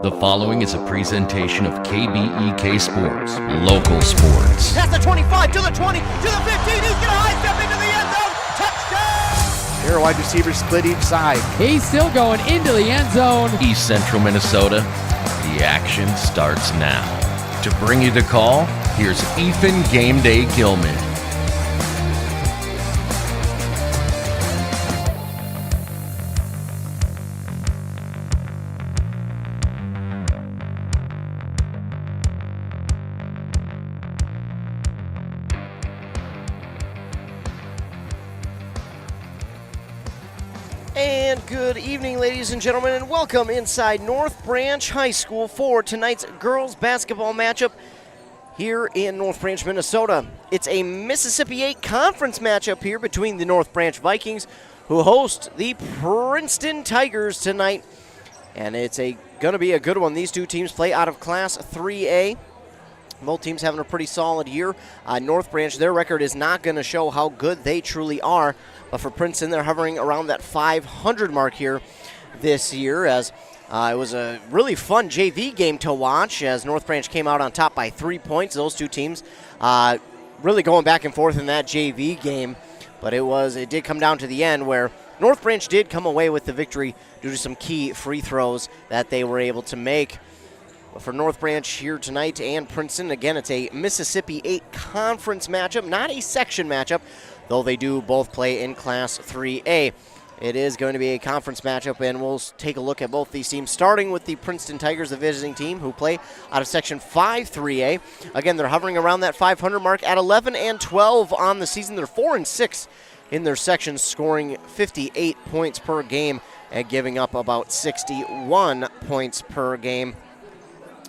The following is a presentation of KBEK Sports, local sports. Past the 25, to the 20, to the 15, he's going to high step into the end zone, touchdown! Here, wide receivers split each side. He's still going into the end zone. East Central Minnesota, the action starts now. To bring you the call, here's Ethan Game Day Gilman. And good evening, ladies and gentlemen, and welcome inside North Branch High School for tonight's girls basketball matchup here in North Branch, Minnesota. It's a Mississippi 8 conference matchup here between the North Branch Vikings, who host the Princeton Tigers tonight. And it's going to be a good one. These two teams play out of Class 3A. Both teams having a pretty solid year. North Branch, their record is not going to show how good they truly are. But for Princeton, they're hovering around that 500 mark here this year, as it was a really fun JV game to watch as North Branch came out on top by 3 points. Those two teams really going back and forth in that JV game. But it did come down to the end where North Branch did come away with the victory due to some key free throws that they were able to make. For North Branch here tonight and Princeton, again, it's a Mississippi 8 conference matchup, not a section matchup, though they do both play in Class 3A. It is going to be a conference matchup, and we'll take a look at both these teams, starting with the Princeton Tigers, the visiting team, who play out of Section 5 3A. Again, they're hovering around that 500 mark at 11-12 on the season. They're 4-6 in their section, scoring 58 points per game and giving up about 61 points per game.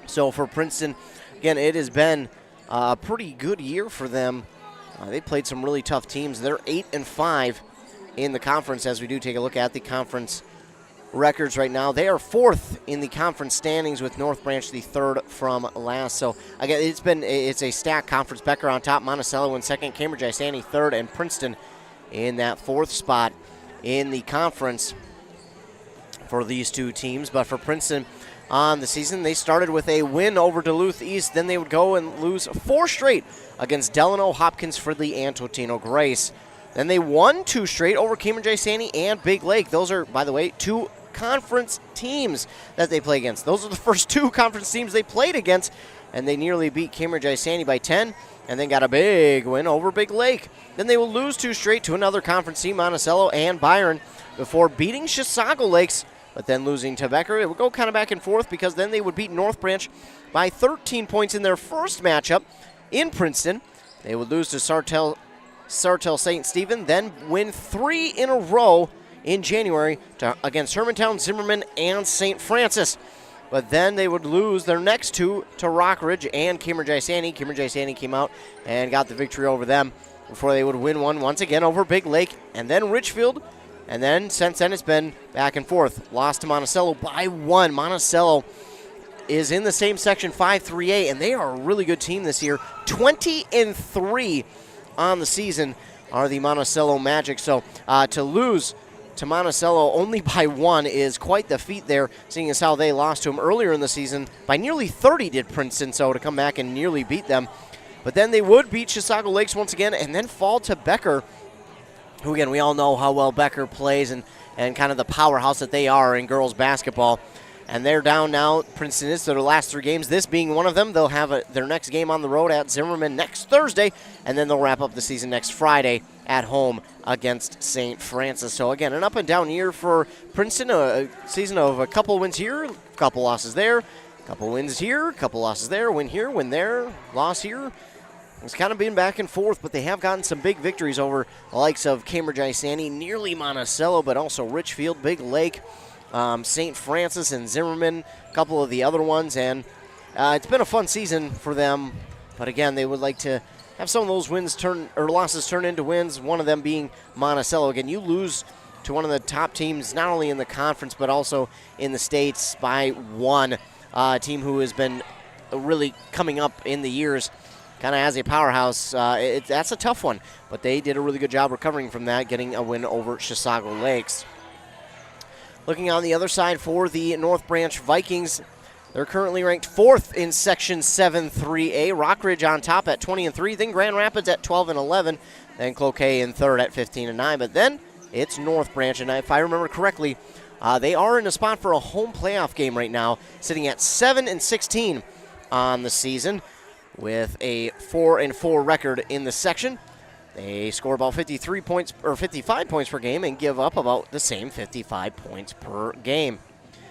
So for Princeton, again, it has been a pretty good year for them. They played some really tough teams. They're 8-5 in the conference as we do take a look at the conference records right now. They are fourth in the conference standings with North Branch the third from last. So again, it's a stacked conference. Becker on top, Monticello in second, Cambridge Isani third, and Princeton in that fourth spot in the conference for these two teams. But for Princeton, on the season, they started with a win over Duluth East. Then they would go and lose 4 straight against Delano, Hopkins, Fridley, and Totino Grace. Then they won 2 straight over Cambridge Isani and Big Lake. Those are, by the way, 2 conference teams that they play against. Those are the first 2 conference teams they played against, and they nearly beat Cambridge Isani by 10, and then got a big win over Big Lake. Then they will lose 2 straight to another conference team, Monticello and Byron, before beating Chisago Lakes, but then losing to Becker. It would go kind of back and forth because then they would beat North Branch by 13 points in their first matchup in Princeton. They would lose to Sartell St. Stephen, then win 3 in a row in January against Hermantown, Zimmerman, and St. Francis. But then they would lose their next 2 to Rockridge and Cambridge Isani. Cambridge Isani came out and got the victory over them before they would win one once again over Big Lake and then Richfield. And then since then it's been back and forth. Lost to Monticello by 1. Monticello is in the same section 5-3A, and they are a really good team this year. 20-3 on the season are the Monticello Magic. So to lose to Monticello only by 1 is quite the feat there, seeing as how they lost to them earlier in the season by nearly 30 did Princeton, so to come back and nearly beat them. But then they would beat Chisago Lakes once again and then fall to Becker, who, again, we all know how well Becker plays and kind of the powerhouse that they are in girls basketball. And they're down now. Princeton is to their last 3 games, this being one of them. They'll have their next game on the road at Zimmerman next Thursday, and then they'll wrap up the season next Friday at home against St. Francis. So, again, an up-and-down year for Princeton, a season of a couple wins here, a couple losses there, a couple wins here, a couple losses there, win here, win there, loss here. It's kind of been back and forth, but they have gotten some big victories over the likes of Cambridge Isani, nearly Monticello, but also Richfield, Big Lake, St. Francis, and Zimmerman, a couple of the other ones. And it's been a fun season for them. But again, they would like to have some of those losses turn into wins, one of them being Monticello. Again, you lose to one of the top teams, not only in the conference, but also in the states by 1. A team who has been really coming up in the years kind of as a powerhouse. That's a tough one, but they did a really good job recovering from that, getting a win over Chisago Lakes. Looking on the other side for the North Branch Vikings, They're currently ranked 4th in Section 7-3A. Rockridge on top at 20-3. Then Grand Rapids at 12-11. Then Cloquet in 3rd at 15-9. But then it's North Branch, and if I remember correctly, they are in a spot for a home playoff game right now, sitting at 7-16 on the season with a 4-4 record in the section. They score about 53 points or 55 points per game and give up about the same 55 points per game.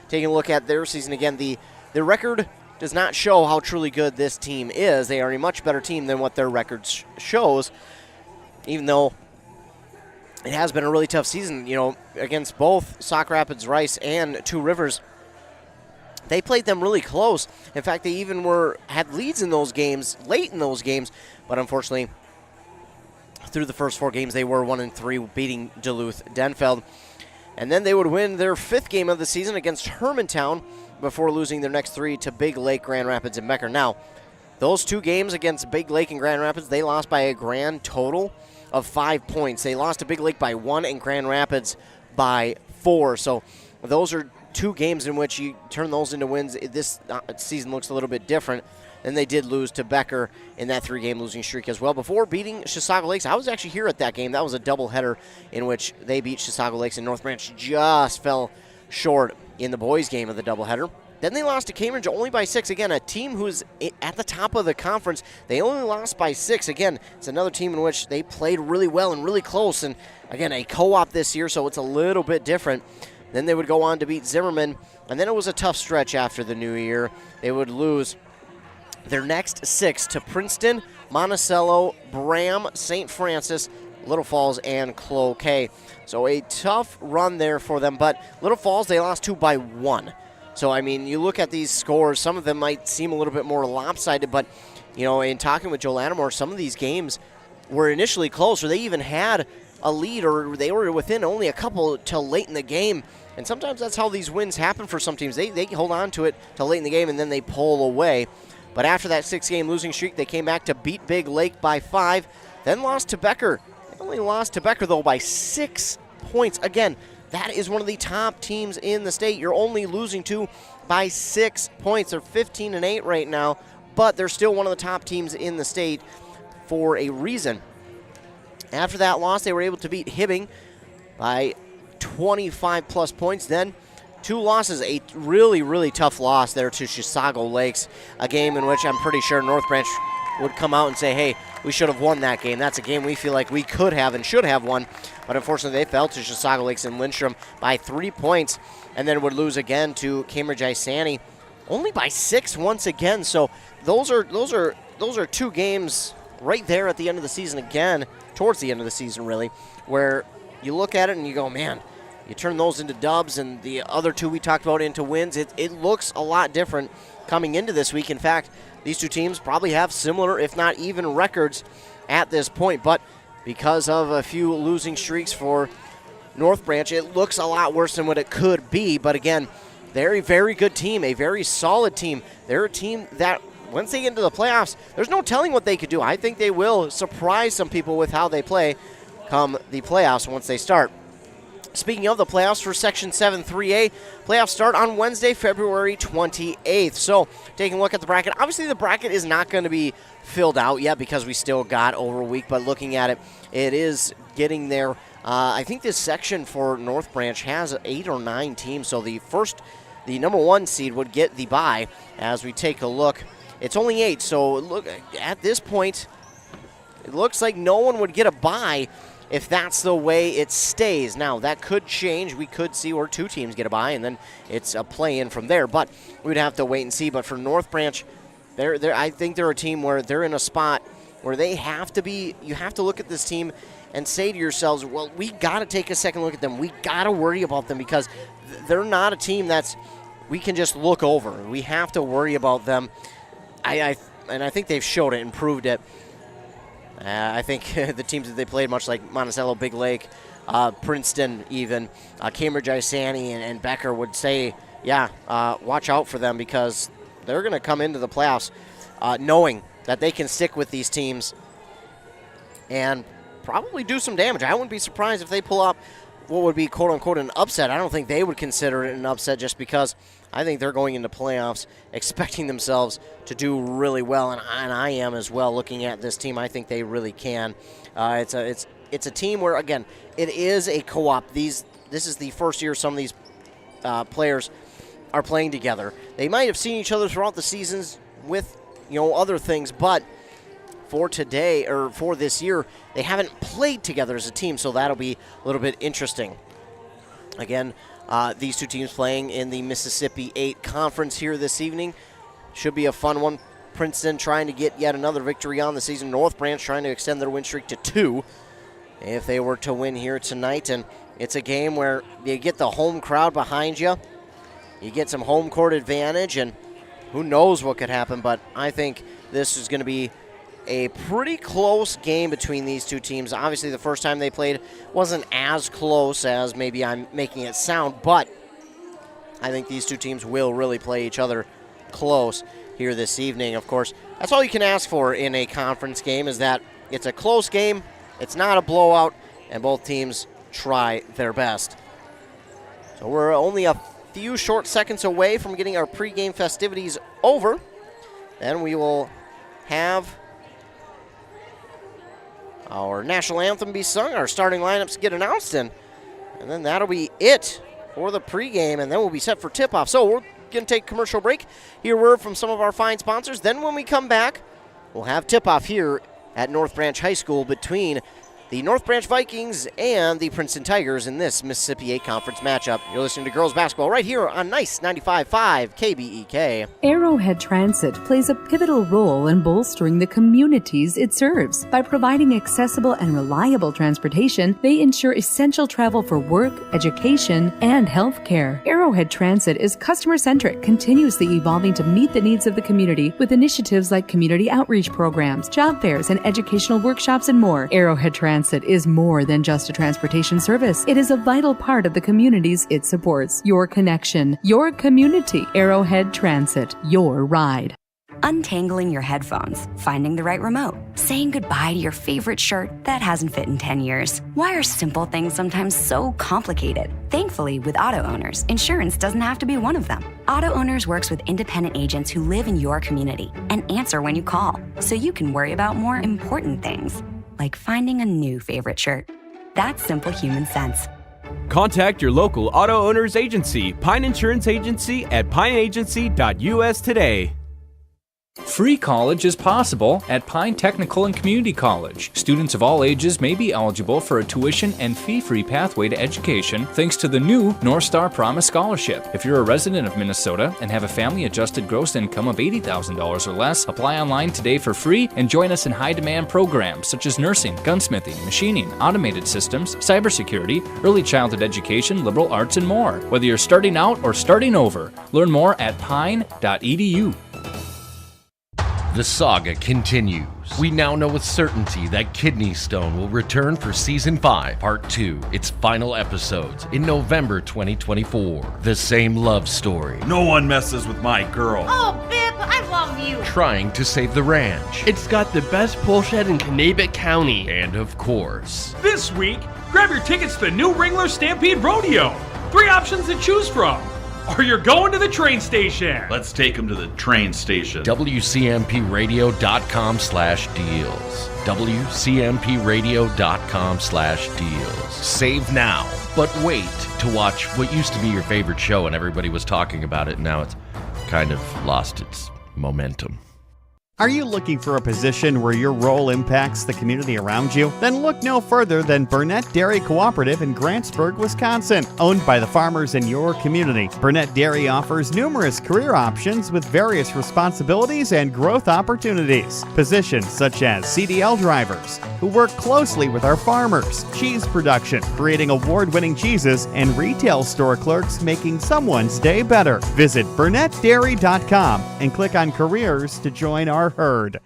Taking a look at their season again, the record does not show how truly good this team is. They are a much better team than what their record shows, even though it has been a really tough season, against both Sauk Rapids Rice and Two Rivers. They played them really close. In fact, they even had leads in those games, late in those games, but unfortunately, through the first 4 games, they were 1-3, beating Duluth Denfeld. And then they would win their 5th game of the season against Hermantown before losing their next 3 to Big Lake, Grand Rapids, and Becker. Now, those 2 games against Big Lake and Grand Rapids, they lost by a grand total of 5 points. They lost to Big Lake by 1 and Grand Rapids by 4. So those are 2 games in which you turn those into wins. This season looks a little bit different. And they did lose to Becker in that 3-game losing streak as well. Before beating Chisago Lakes, I was actually here at that game. That was a doubleheader in which they beat Chisago Lakes, and North Branch just fell short in the boys' game of the doubleheader. Then they lost to Cambridge only by 6. Again, a team who's at the top of the conference. They only lost by 6. Again, it's another team in which they played really well and really close. And again, a co-op this year, so it's a little bit different. Then they would go on to beat Zimmerman. And then it was a tough stretch after the new year. They would lose their next 6 to Princeton, Monticello, Bram, St. Francis, Little Falls, and Cloquet. So a tough run there for them. But Little Falls, they lost 2 by 1. So, I mean, you look at these scores, some of them might seem a little bit more lopsided, but, in talking with Joe Lattimore, some of these games were initially close, or they even had a lead, or they were within only a couple till late in the game. And sometimes that's how these wins happen for some teams. They hold on to it till late in the game, and then they pull away. But after that 6-game losing streak, they came back to beat Big Lake by 5, then lost to Becker. They only lost to Becker, though, by 6 points. Again, that is one of the top teams in the state. You're only losing to by 6 points. They're 15-8 right now, but they're still one of the top teams in the state for a reason. After that loss, they were able to beat Hibbing by 25-plus points. Then 2 losses, a really, really tough loss there to Chisago Lakes, a game in which I'm pretty sure North Branch would come out and say, hey, we should have won that game. That's a game we feel like we could have and should have won. But unfortunately, they fell to Chisago Lakes and Lindstrom by 3 points, and then would lose again to Cambridge Isani, only by 6 once again. So those are 2 games right there at the end of the season again, towards the end of the season really, where you look at it and you go, man, you turn those into dubs and the other 2 we talked about into wins. It looks a lot different coming into this week. In fact, these 2 teams probably have similar, if not even, records at this point. But because of a few losing streaks for North Branch, it looks a lot worse than what it could be. But again, they're a very good team, a very solid team. They're a team that, once they get into the playoffs, there's no telling what they could do. I think they will surprise some people with how they play come the playoffs once they start. Speaking of the playoffs for Section 7-3A, playoffs start on Wednesday, February 28th. So, taking a look at the bracket, obviously the bracket is not going to be filled out yet because we still got over a week, but looking at it, it is getting there. I think this section for North Branch has 8 or 9 teams, so the number 1 seed would get the bye. As we take a look, it's only 8, so look, at this point, it looks like no one would get a bye if that's the way it stays. Now, that could change. We could see where 2 teams get a bye, and then it's a play-in from there. But we'd have to wait and see. But for North Branch, I think they're a team where they're in a spot where they have to be. You have to look at this team and say to yourselves, well, we got to take a second look at them. We got to worry about them because they're not a team that's we can just look over. We have to worry about them. And I think they've showed it and proved it. I think the teams that they played, much like Monticello, Big Lake, Princeton even, Cambridge Isani and Becker would say, yeah, watch out for them because they're going to come into the playoffs knowing that they can stick with these teams and probably do some damage. I wouldn't be surprised if they pull up what would be quote-unquote an upset. I don't think they would consider it an upset just because I think they're going into playoffs expecting themselves to do really well, and I am as well looking at this team. I think they really can. It's a team where, again, it is a co-op. This is the first year some of these players are playing together. They might have seen each other throughout the seasons with, other things, but for today, or for this year, they haven't played together as a team, so that'll be a little bit interesting. Again, these two teams playing in the Mississippi 8 Conference here this evening. Should be a fun one. Princeton trying to get yet another victory on the season. North Branch trying to extend their win streak to 2 if they were to win here tonight. And it's a game where you get the home crowd behind you. You get some home court advantage, and who knows what could happen, but I think this is going to be a pretty close game between these two teams. Obviously, the first time they played wasn't as close as maybe I'm making it sound, but I think these two teams will really play each other close here this evening. Of course, that's all you can ask for in a conference game, is that it's a close game, it's not a blowout, and both teams try their best. So we're only a few short seconds away from getting our pregame festivities over. Then we will have our national anthem be sung, our starting lineups get announced, and then that'll be it for the pregame, and then we'll be set for tip-off. So we're going to take a commercial break, hear word from some of our fine sponsors. Then when we come back, we'll have tip-off here at North Branch High School between the North Branch Vikings and the Princeton Tigers in this Mississippi 8 Conference matchup. You're listening to Girls Basketball right here on Nice 95.5 KBEK. Arrowhead Transit plays a pivotal role in bolstering the communities it serves. By providing accessible and reliable transportation, they ensure essential travel for work, education, and health care. Arrowhead Transit is customer-centric, continuously evolving to meet the needs of the community with initiatives like community outreach programs, job fairs, and educational workshops, and more. Arrowhead Transit is more than just a transportation service. It is a vital part of the communities it supports. Your connection, your community. Arrowhead Transit, your ride. Untangling your headphones, finding the right remote, saying goodbye to your favorite shirt that hasn't fit in 10 years. Why are simple things sometimes so complicated? Thankfully, with Auto Owners, insurance doesn't have to be one of them. Auto Owners works with independent agents who live in your community and answer when you call, so you can worry about more important things, like finding a new favorite shirt. That's simple human sense. Contact your local Auto Owners agency, Pine Insurance Agency at pineagency.us today. Free college is possible at Pine Technical and Community College. Students of all ages may be eligible for a tuition and fee-free pathway to education thanks to the new North Star Promise Scholarship. If you're a resident of Minnesota and have a family-adjusted gross income of $80,000 or less, apply online today for free and join us in high-demand programs such as nursing, gunsmithing, machining, automated systems, cybersecurity, early childhood education, liberal arts, and more. Whether you're starting out or starting over, learn more at pine.edu. The saga continues. We now know with certainty that Kidney Stone will return for Season 5, Part 2, its final episodes, in November 2024. The same love story. No one messes with my girl. Oh, Bip, I love you. Trying to save the ranch. It's got the best pole shed in Kanabec County. And of course, this week, grab your tickets to the new Wrangler Stampede Rodeo. 3 options to choose from. Or you're going to the train station. Let's take them to the train station. WCMPradio.com/deals. WCMPradio.com/deals. Save now, but wait to watch what used to be your favorite show and everybody was talking about it. Now it's kind of lost its momentum. Are you looking for a position where your role impacts the community around you? Then look no further than Burnett Dairy Cooperative in Grantsburg, Wisconsin. Owned by the farmers in your community, Burnett Dairy offers numerous career options with various responsibilities and growth opportunities. Positions such as CDL drivers, who work closely with our farmers, cheese production, creating award-winning cheeses, and retail store clerks making someone's day better. Visit BurnettDairy.com and click on Careers to join our herd.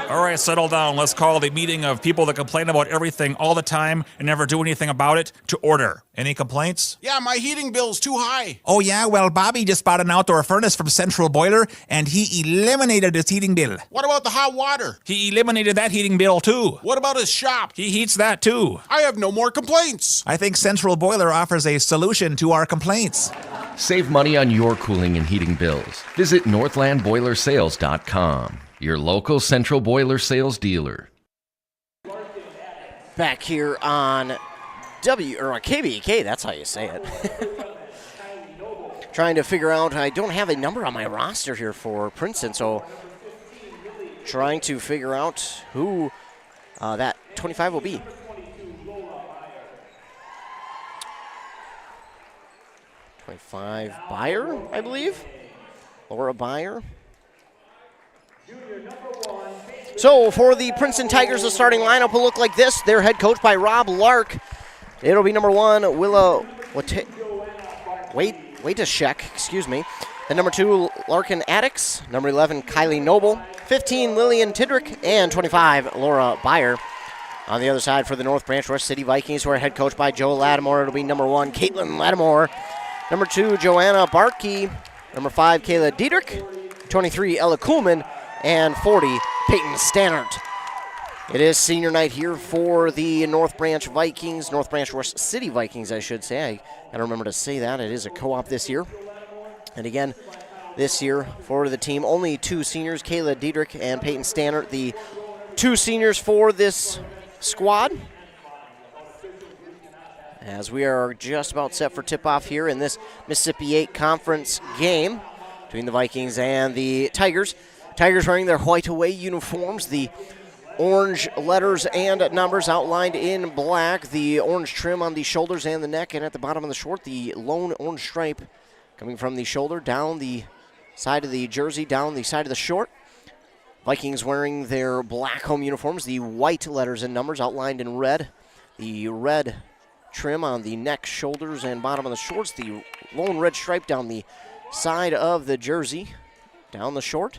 All right, settle down. Let's call the meeting of people that complain about everything all the time and never do anything about it to order. Any complaints? Yeah, my heating bill's too high. Oh yeah, well Bobby just bought an outdoor furnace from Central Boiler and he eliminated his heating bill. What about the hot water? He eliminated that heating bill too. What about his shop? He heats that too. I have no more complaints. I think Central Boiler offers a solution to our complaints. Save money on your cooling and heating bills. Visit northlandboilersales.com, your local Central Boiler sales dealer. Back here on KBK, that's how you say it. Trying to figure out, I don't have a number on my roster here for Princeton, so trying to figure out who that 25 will be. 25 Beyer, I believe. Laura Beyer. So for the Princeton Tigers, the starting lineup will look like this. They're head coached by Rob Lark. It'll be number 1, Willa Waitashek, excuse me. Then number 2, Larkin Addix. Number 11, Kylie Noble. 15, Lillian Tidrick. And 25, Laura Beyer. On the other side for the North Branch Rush City Vikings, who are head coached by Joe Lattimore. It'll be number 1, Caitlin Lattimore. Number 2, Joanna Barkey. Number 5, Kayla Diedrich. 23, Ella Kuhlman. And 40, Peyton Stannert. It is senior night here for the North Branch Vikings, North Branch Rush City Vikings, I should say. I gotta remember to say that. It is a co-op this year. And again, this year for the team, only 2 seniors, Kayla Diedrich and Peyton Stannert, the 2 seniors for this squad. As we are just about set for tip-off here in this Mississippi 8 Conference game between the Vikings and the Tigers. Tigers wearing their white away uniforms, the orange letters and numbers outlined in black, the orange trim on the shoulders and the neck, and at the bottom of the short, the lone orange stripe coming from the shoulder down the side of the jersey, down the side of the short. Vikings wearing their black home uniforms, the white letters and numbers outlined in red, the red trim on the neck, shoulders, and bottom of the shorts, the lone red stripe down the side of the jersey, down the short.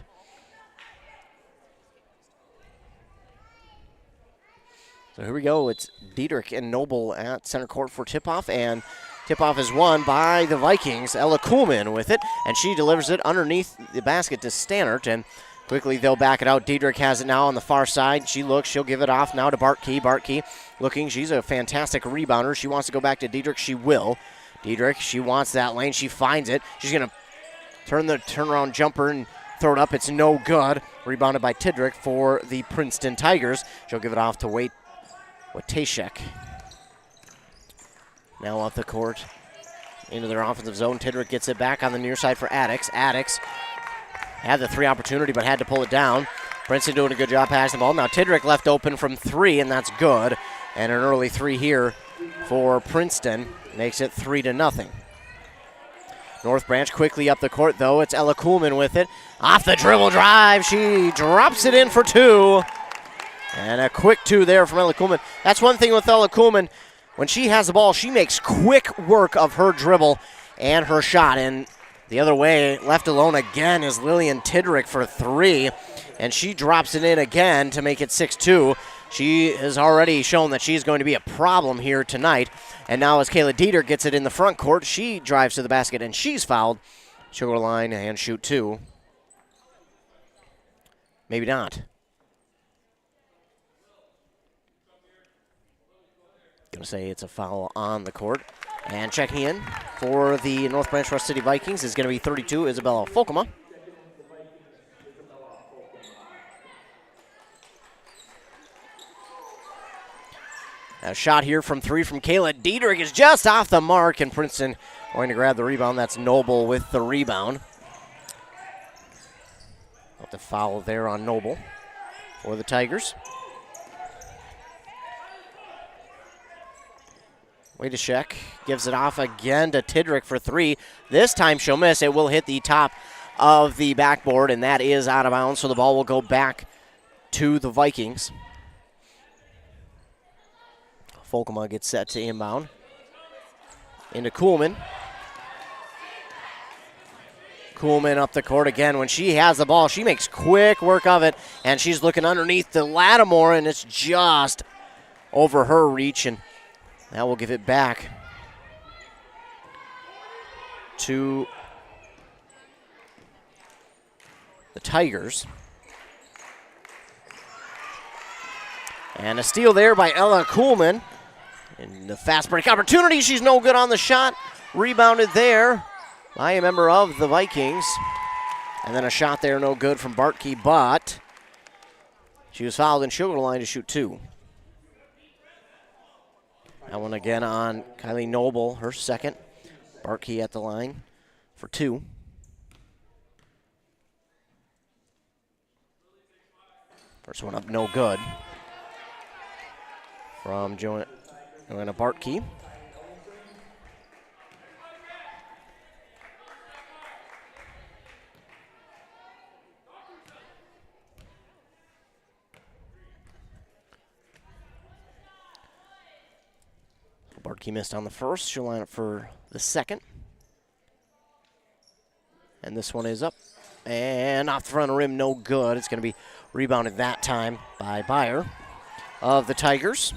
So here we go. It's Diedrich and Noble at center court for tip-off, and tip-off is won by the Vikings. Ella Kuhlman with it, and she delivers it underneath the basket to Stannert, and quickly they'll back it out. Diedrich has it now on the far side. She looks, she'll give it off now to Bartkey. Bartkey looking, she's a fantastic rebounder. She wants to go back to Diedrich, she will. Diedrich, she wants that lane, she finds it. She's gonna turn the turnaround jumper and throw it up, it's no good. Rebounded by Tidrick for the Princeton Tigers. She'll give it off to Waitashek. Now off the court into their offensive zone. Tidrick gets it back on the near side for Addix. Addix had the 3 opportunity but had to pull it down. Princeton doing a good job passing the ball. Now Tidrick left open from 3, and that's good. And an early 3 here for Princeton makes it 3-0. North Branch quickly up the court, though. It's Ella Kuhlman with it. Off the dribble drive. She drops it in for 2. And a quick 2 there from Ella Kuhlman. That's one thing with Ella Kuhlman. When she has the ball, she makes quick work of her dribble and her shot. And the other way, left alone again, is Lillian Tidrick for 3. And she drops it in again to make it 6-2. She has already shown that she's going to be a problem here tonight. And now as Kayla Dieter gets it in the front court, she drives to the basket and she's fouled. She'll go to the line and shoot 2. Maybe not. Going to say it's a foul on the court. And checking in for the North Branch Rush City Vikings is going to be 32, Isabella Folkema. A shot here from 3 from Kayla Diedrich is just off the mark, and Princeton going to grab the rebound. That's Noble with the rebound. Got the foul there on Noble for the Tigers. Waitashek gives it off again to Tidrick for 3. This time she'll miss. It will hit the top of the backboard, and that is out of bounds, so the ball will go back to the Vikings. Folkema gets set to inbound. Into Kuhlman. Kuhlman up the court again. When she has the ball, she makes quick work of it, and she's looking underneath the Lattimore, and it's just over her reach, and that will give it back to the Tigers. And a steal there by Ella Kuhlman. And the fast break opportunity, she's no good on the shot. Rebounded there by a member of the Vikings. And then a shot there, no good from Bartkey, but she was fouled and she'll go to the line to shoot 2. That one again on Kylie Noble, her second. Bartkey at the line for 2. First one up, no good. From Joanna Bartkey. Bartkey missed on the first. She'll line up for the second. And this one is up. And off the front rim, no good. It's going to be rebounded that time by Byer of the Tigers.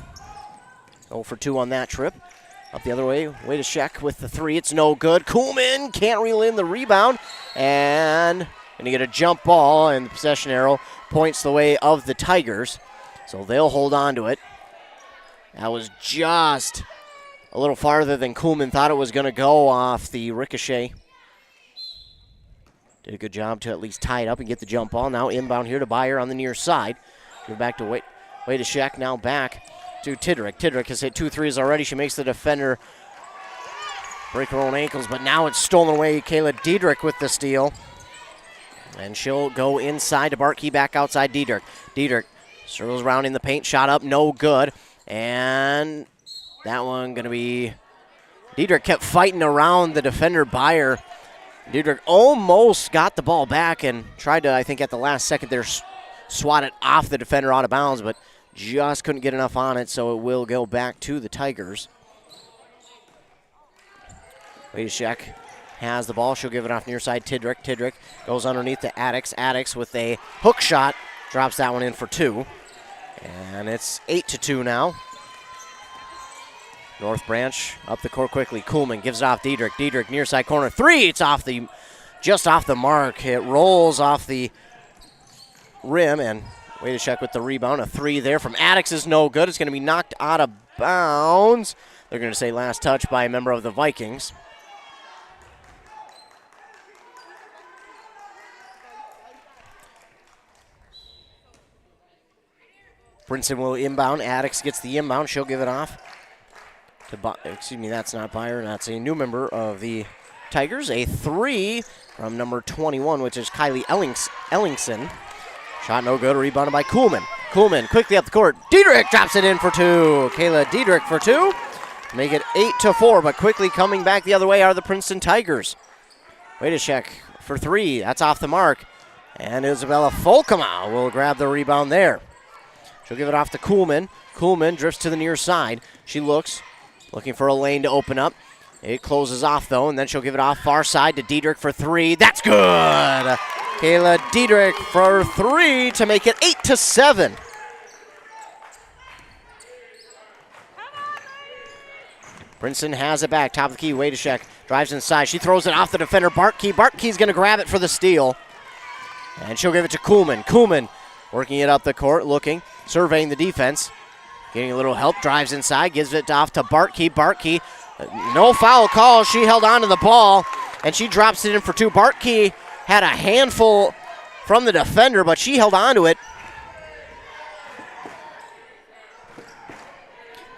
0 for 2 on that trip. Up the other way, Wojciech with the 3. It's no good. Kuhlman can't reel in the rebound. And going to get a jump ball, and the possession arrow points the way of the Tigers. So they'll hold on to it. That was just a little farther than Kuhlman thought it was going to go off the ricochet. Did a good job to at least tie it up and get the jump ball. Now inbound here to Byer on the near side. Go back to Wojciech, now back to Tidrick. Tidrick has hit 2 threes already. She makes the defender break her own ankles, but now it's stolen away. Kayla Diedrich with the steal. And she'll go inside to Bartkey, back outside Diedrich. Diedrich circles around in the paint, shot up, no good. And that one going to be, Diedrich kept fighting around the defender Byer. Diedrich almost got the ball back and tried to, I think at the last second there, swat it off the defender out of bounds, but just couldn't get enough on it, so it will go back to the Tigers. Wojciech has the ball. She'll give it off near side. Tidrick. Tidrick goes underneath to Addix. Addix with a hook shot. Drops that one in for 2. And it's 8-2 now. North Branch up the court quickly. Kuhlman gives it off Diedrich. Diedrich near side corner. 3. It's just off the mark. It rolls off the rim, and Wojciech with the rebound. A 3 there from Addix is no good. It's going to be knocked out of bounds. They're going to say last touch by a member of the Vikings. Princeton will inbound. Addix gets the inbound. She'll give it off to, that's not Byer. That's a new member of the Tigers. A 3 from number 21, which is Kylie Ellingson. Shot no good. Rebounded by Kuhlman. Kuhlman quickly up the court. Diedrich drops it in for 2. Kayla Diedrich for 2. Make it 8-4, but quickly coming back the other way are the Princeton Tigers. Wojciech for 3. That's off the mark. And Isabella Folkema will grab the rebound there. She'll give it off to Kuhlman. Kuhlman drifts to the near side. She looking for a lane to open up. It closes off, though, and then she'll give it off far side to Diedrich for 3. That's good! Kayla Diedrich for 3 to make it 8-7. Princeton has it back. Top of the key, Wojciech drives inside. She throws it off the defender, Bartkey. Bartkey's going to grab it for the steal. And she'll give it to Kuhlman. Kuhlman working it up the court, surveying the defense. Getting a little help, drives inside, gives it off to Bartkey. Bartkey, no foul call. She held on to the ball, and she drops it in for 2. Bartkey had a handful from the defender, but she held on to it.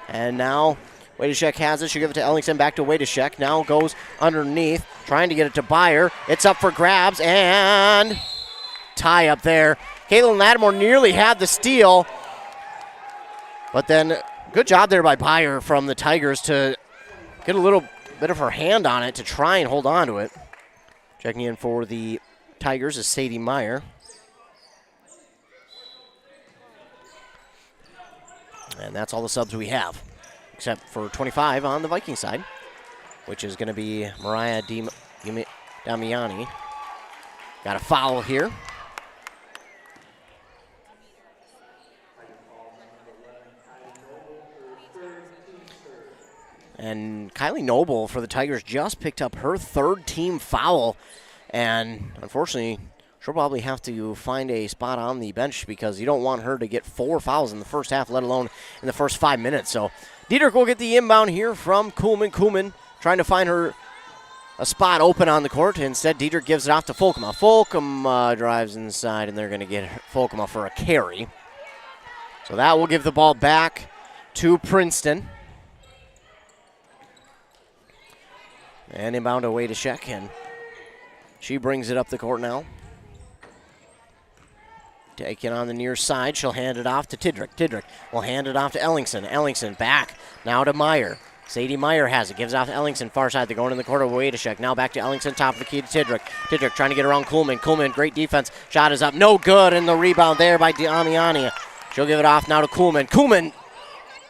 And now Wojciech has it. She'll give it to Ellingson, back to Wojciech. Now goes underneath, trying to get it to Byer. It's up for grabs, and tie up there. Caitlin Lattimore nearly had the steal. But then, good job there by Byer from the Tigers to get a little bit of her hand on it to try and hold on to it. Checking in for the Tigers is Sadie Meyer. And that's all the subs we have, except for 25 on the Viking side, which is going to be Mariah Damiani. Got a foul here. And Kylie Noble for the Tigers just picked up her third team foul. And unfortunately, she'll probably have to find a spot on the bench because you don't want her to get 4 fouls in the first half, let alone in the first 5 minutes. So Diedrich will get the inbound here from Kuhlman. Kuhlman trying to find her a spot open on the court. Instead, Diedrich gives it off to Folkema. Folkema drives inside, and they're going to get Folkema for a carry. So that will give the ball back to Princeton. And inbound away to Sheck, and she brings it up the court now. Taking on the near side, she'll hand it off to Tidrick. Tidrick will hand it off to Ellingson. Ellingson back now to Meyer. Sadie Meyer has it, gives it off to Ellingson, far side. They're going in the court away to Sheck. Now back to Ellingson, top of the key to Tidrick. Tidrick trying to get around Kuhlman. Kuhlman, great defense. Shot is up, no good, and the rebound there by Damiani. She'll give it off now to Kuhlman. Kuhlman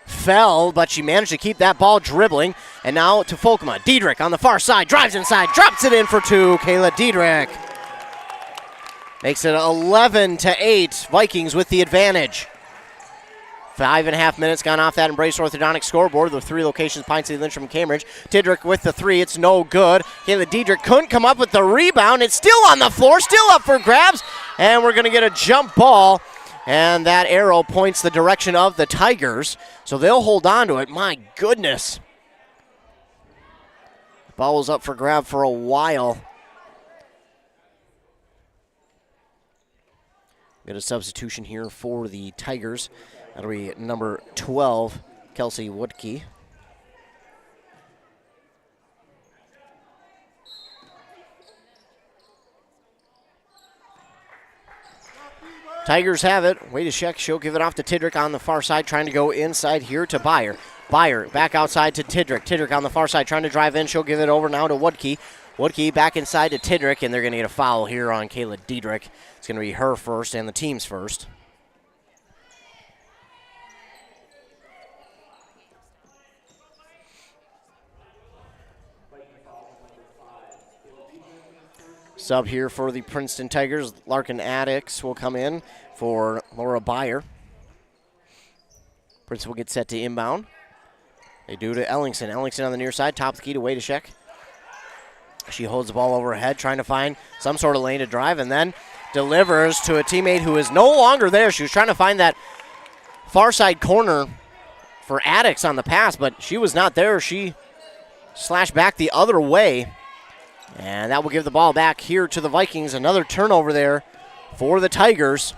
fell, but she managed to keep that ball dribbling. And now to Folkema. Diedrich on the far side, drives inside, drops it in for 2. Kayla Diedrich makes it 11-8. Vikings with the advantage. 5.5 minutes gone off that Embrace Orthodontic scoreboard. The 3 locations, Pine City, Lynchburg, and Cambridge. Diedrich with the 3. It's no good. Kayla Diedrich couldn't come up with the rebound. It's still on the floor, still up for grabs. And we're going to get a jump ball. And that arrow points the direction of the Tigers. So they'll hold on to it. My goodness. Ball was up for grab for a while. Got a substitution here for the Tigers. That'll be number 12, Kelsey Woodkey. Tigers have it. Way to check. She'll give it off to Tidrick on the far side, trying to go inside here to Byer. Byer back outside to Tidrick. Tidrick on the far side, trying to drive in. She'll give it over now to Woodkey. Woodkey back inside to Tidrick, and they're going to get a foul here on Kayla Diedrich. It's going to be her first and the team's first. Sub here for the Princeton Tigers. Larkin Addicts will come in for Laura Byer. Princeton will get set to inbound. They do to Ellingson. Ellingson on the near side, top of the key to Wadashek. She holds the ball over her head, trying to find some sort of lane to drive, and then delivers to a teammate who is no longer there. She was trying to find that far side corner for Addicts on the pass, but she was not there. She slashed back the other way. And that will give the ball back here to the Vikings. Another turnover there for the Tigers.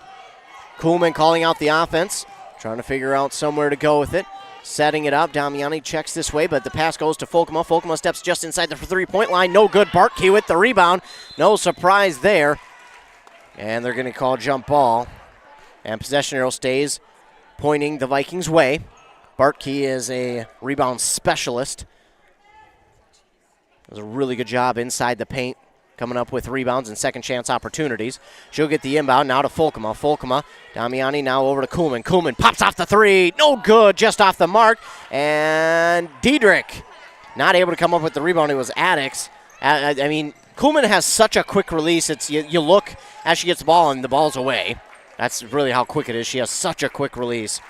Kuhlman calling out the offense, trying to figure out somewhere to go with it. Setting it up. Damiani checks this way, but the pass goes to Folkema. Folkema steps just inside the three-point line. No good. Bartkey with the rebound. No surprise there. And they're going to call jump ball. And possession arrow stays pointing the Vikings' way. Bartkey is a rebound specialist. Does a really good job inside the paint, coming up with rebounds and second chance opportunities. She'll get the inbound now to Folkema. Folkema, Damiani now over to Kuhlman. Kuhlman pops off the three. No good, just off the mark. And Diedrich not able to come up with the rebound. It was Addicts. I mean, Kuhlman has such a quick release. It's you look as she gets the ball and the ball's away. That's really how quick it is. She has such a quick release.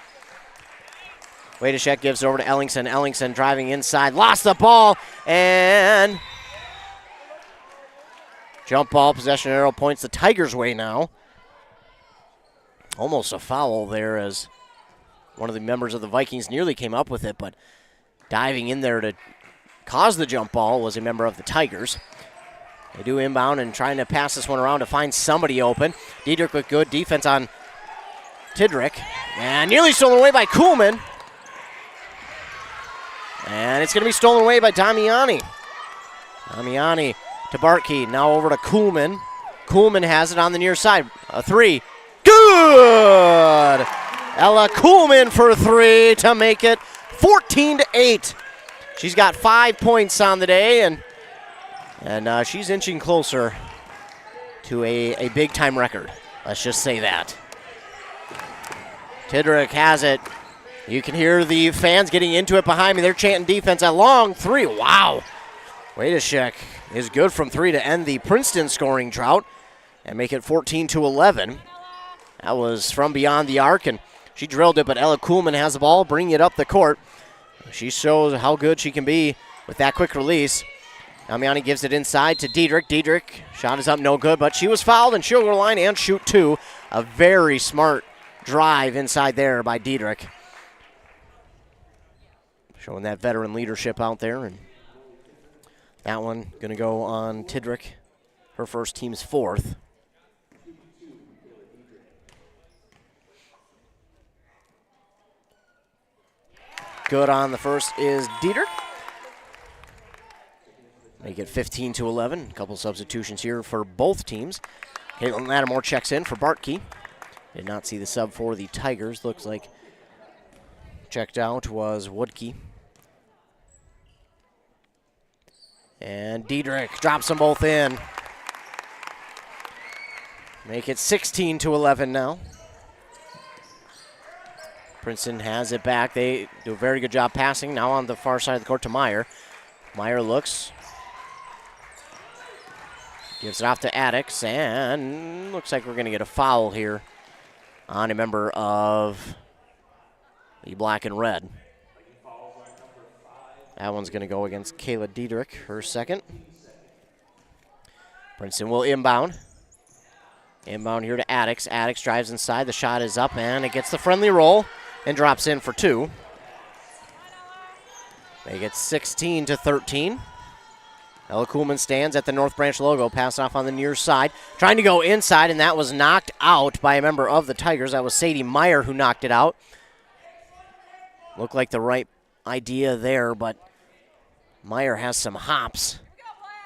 Wadashek gives it over to Ellingson. Ellingson driving inside. Lost the ball. And jump ball. Possession arrow points the Tigers' way now. Almost a foul there as one of the members of the Vikings nearly came up with it, but diving in there to cause the jump ball was a member of the Tigers. They do inbound and trying to pass this one around to find somebody open. Diedrich with good defense on Tidrick. And nearly stolen away by Kuhlman. And it's going to be stolen away by Damiani. Damiani to Bartkey. Now over to Kuhlman. Kuhlman has it on the near side. A three. Good! Ella Kuhlman for three to make it 14-8. She's got 5 points on the day, and she's inching closer to a big-time record. Let's just say that. Tidrick has it. You can hear the fans getting into it behind me. They're chanting defense. A long three. Wow. Wadashek is good from three to end the Princeton scoring drought. and make it 14-11. That was from beyond the arc, and she drilled it, but Ella Kuhlman has the ball, bringing it up the court. She shows how good she can be with that quick release. Damiani gives it inside to Diedrich. Diedrich, shot is up, no good, but she was fouled, and she'll go to the line and shoot two. A very smart drive inside there by Diedrich. Showing that veteran leadership out there, and that one going to go on Tidrick, her first, team's fourth. Good on the first is Diedrich. Make it 15-11. A couple substitutions here for both teams. Caitlin Lattimore checks in for Bartkey. Did not see the sub for the Tigers. Looks like checked out was Woodkey. And Diedrich drops them both in. Make it 16-11 now. Princeton has it back. They do a very good job passing. Now on the far side of the court to Meyer. Meyer looks. Gives it off to Addix, and looks like we're going to get a foul here on a member of the black and red. That one's going to go against Kayla Diedrich, her second. Princeton will inbound. Inbound here to Addix. Addix drives inside. The shot is up, and it gets the friendly roll and drops in for two. They get 16-13. Ella Kuhlman stands at the North Branch logo, pass off on the near side. Trying to go inside, and that was knocked out by a member of the Tigers. That was Sadie Meyer who knocked it out. Looked like the right idea there, but Meyer has some hops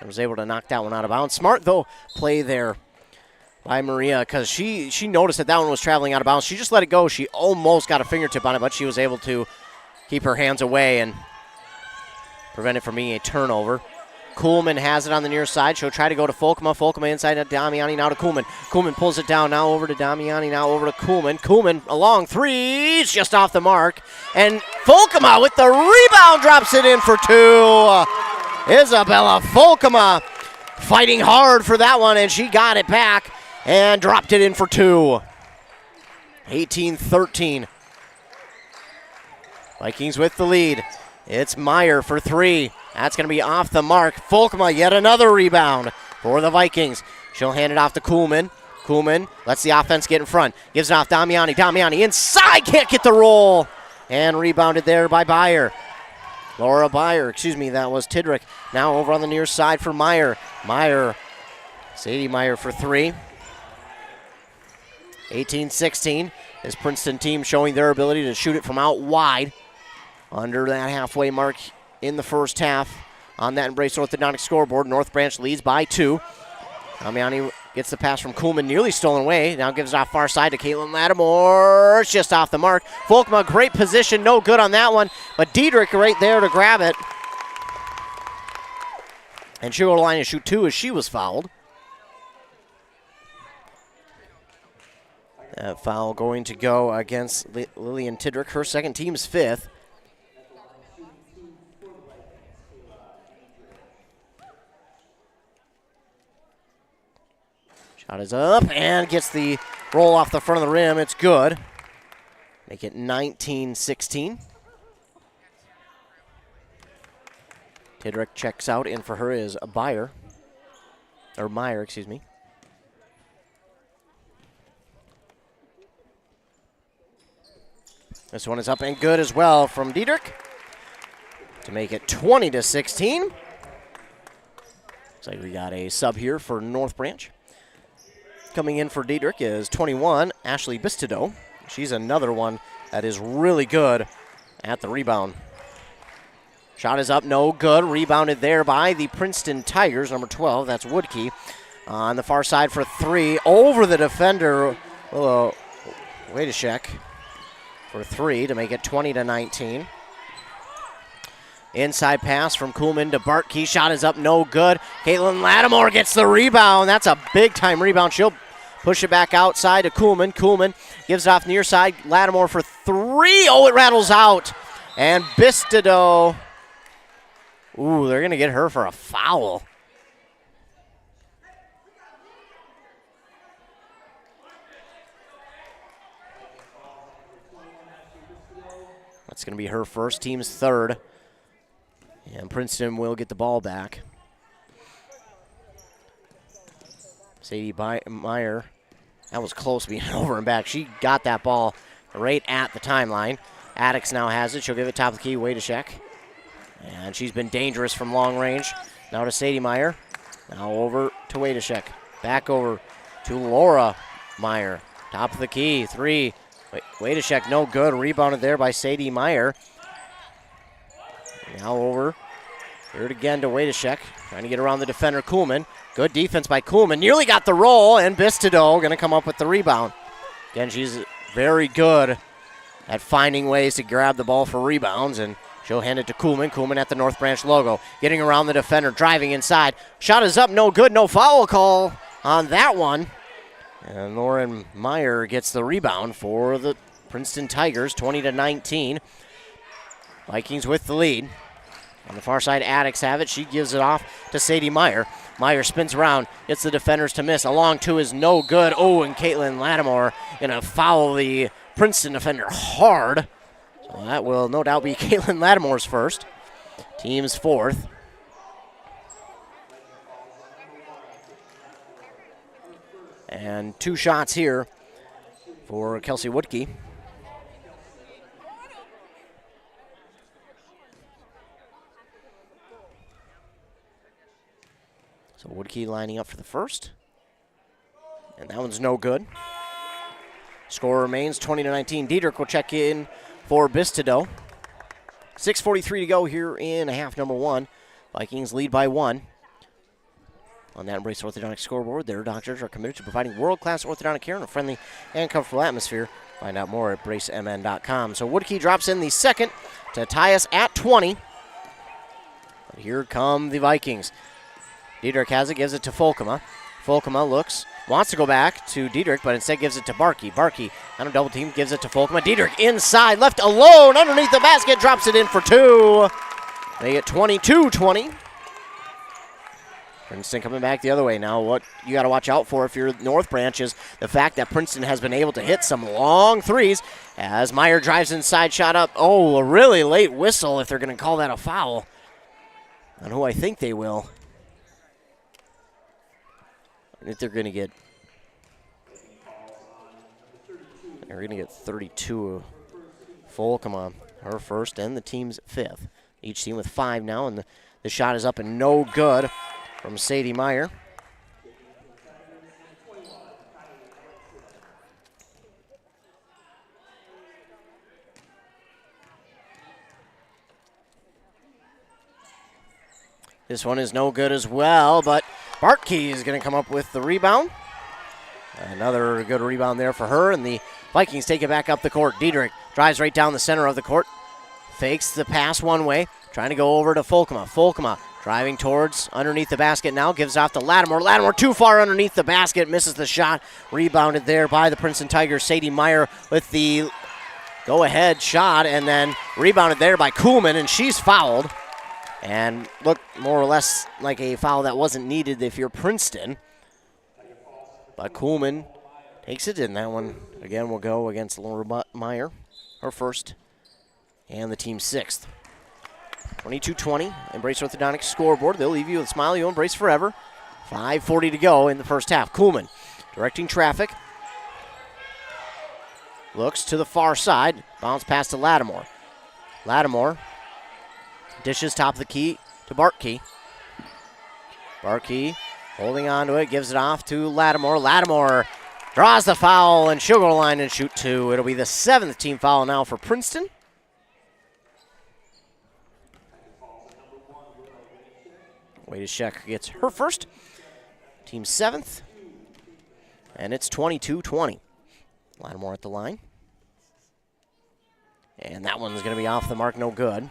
and was able to knock that one out of bounds. Smart, though, play there by Maria, because she noticed that one was traveling out of bounds. She just let it go. She almost got a fingertip on it, but she was able to keep her hands away and prevent it from being a turnover. Kuhlman has it on the near side. She'll try to go to Folkma. Folkma inside to Damiani, now to Kuhlman. Kuhlman pulls it down, now over to Damiani, now over to Kuhlman. Kuhlman, a long three, it's just off the mark. And Folkma with the rebound drops it in for two. Isabella Folkma fighting hard for that one, and she got it back and dropped it in for two. 18-13. Vikings with the lead. It's Meyer for three. That's going to be off the mark. Folkma, yet another rebound for the Vikings. She'll hand it off to Kuhlman. Kuhlman lets the offense get in front. Gives it off Damiani. Damiani inside, can't get the roll. And rebounded there by Bayer. Laura Bayer, that was Tidrick. Now over on the near side for Meyer. Sadie Meyer for three. 18-16. This Princeton team showing their ability to shoot it from out wide. Under that halfway mark in the first half. On that Embrace Orthodontic scoreboard, North Branch leads by two. Damiani gets the pass from Kuhlman, nearly stolen away. Now gives it off far side to Caitlin Lattimore. It's just off the mark. Folkma, great position, no good on that one. But Diedrich right there to grab it. And she'll go to the line and shoot two as she was fouled. That foul going to go against Lillian Tidrick, her second, team's fifth. Shot is up and gets the roll off the front of the rim. It's good. Make it 19-16. Tidrick checks out. In for her is Meyer. This one is up and good as well from Diedrich to make it 20-16. Looks like we got a sub here for North Branch. Coming in for Diedrich is 21, Ashley Bistido. She's another one that is really good at the rebound. Shot is up, no good. Rebounded there by the Princeton Tigers, number 12. That's Woodkey. On the far side for three, over the defender. Wait a check. For three to make it 20-19. Inside pass from Kuhlman to Bartkey. Shot is up, no good. Caitlin Lattimore gets the rebound. That's a big-time rebound. She'll push it back outside to Kuhlman. Kuhlman gives it off near side. Lattimore for three. Oh, it rattles out. And Bistido. Ooh, they're going to get her for a foul. That's going to be her first, team's third. And Princeton will get the ball back. Sadie Meyer, that was close being over and back. She got that ball right at the timeline. Addix now has it. She'll give it top of the key, Wadashek. And she's been dangerous from long range. Now to Sadie Meyer. Now over to Wadashek. Back over to Laura Meyer. Top of the key, 3. Wadashek, no good. Rebounded there by Sadie Meyer. Now over. Third again to Wadashek. Trying to get around the defender, Kuhlman. Good defense by Kuhlman. Nearly got the roll, and Bistido going to come up with the rebound. Again, she's very good at finding ways to grab the ball for rebounds, and she'll hand it to Kuhlman. Kuhlman at the North Branch logo. Getting around the defender, driving inside. Shot is up, no good. No foul call on that one. And Lauren Meyer gets the rebound for the Princeton Tigers, 20-19. Vikings with the lead. On the far side, Addix have it. She gives it off to Sadie Meyer. Meyer spins around, gets the defenders to miss. A long two is no good. Oh, and Caitlin Lattimore going to foul the Princeton defender hard. So that will no doubt be Caitlin Lattimore's first. Team's fourth. And 2 shots here for Kelsey Woodkey. So Woodkey lining up for the first. And that one's no good. Score remains 20-19. Diedrich will check in for Bistido. 6:43 to go here in half number 1. Vikings lead by 1. On that Embrace Orthodontic scoreboard, their doctors are committed to providing world-class orthodontic care in a friendly and comfortable atmosphere. Find out more at bracemn.com. So Woodkey drops in the second to tie us at 20. But here come the Vikings. Diedrich has it, gives it to Folkema. Folkema looks, wants to go back to Diedrich, but instead gives it to Barkey. Barkey on a double team, gives it to Folkema. Diedrich inside, left alone, underneath the basket, drops it in for 2. They get 22-20. Princeton coming back the other way now. What you got to watch out for if you're North Branch is the fact that Princeton has been able to hit some long threes as Meyer drives inside, shot up. Oh, a really late whistle if they're going to call that a foul. On who I think they will. I think they're going to get 32. Full, come on. Her first and the team's 5th. Each team with 5 now, and the shot is up and no good from Sadie Meyer. This one is no good as well, but Bartkey is going to come up with the rebound. Another good rebound there for her, and the Vikings take it back up the court. Diedrich drives right down the center of the court. Fakes the pass one way, trying to go over to Folkema. Folkema driving towards underneath the basket now, gives off to Lattimore. Lattimore too far underneath the basket, misses the shot. Rebounded there by the Princeton Tigers. Sadie Meyer with the go-ahead shot, and then rebounded there by Kuhlman, and she's fouled. And looked more or less like a foul that wasn't needed if you're Princeton. But Kuhlman takes it, and that one, again, will go against Laura Meyer, her first, and the team's 6th. 22-20, Embrace Orthodontics scoreboard. They'll leave you with a smile you'll embrace forever. 5:40 to go in the first half. Kuhlman directing traffic. Looks to the far side. Bounce pass to Lattimore. Lattimore dishes top of the key to Bartkey. Bartkey holding on to it, gives it off to Lattimore. Lattimore draws the foul, and she'll go to the line and shoot 2. It'll be the 7th team foul now for Princeton. Wadashek gets her first. Team 7th. And it's 22-20. Lattimore at the line. And that one's going to be off the mark, no good.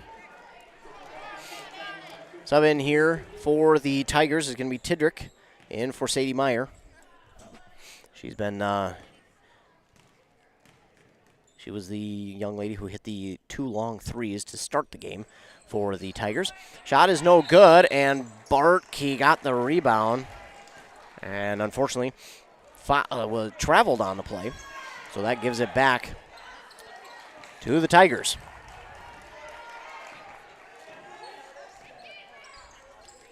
Sub in here for the Tigers is going to be Tidrick in for Sadie Meyer. She's been, she was the young lady who hit the 2 long threes to start the game for the Tigers. Shot is no good, and Bartkey got the rebound. And unfortunately, traveled on the play. So that gives it back to the Tigers.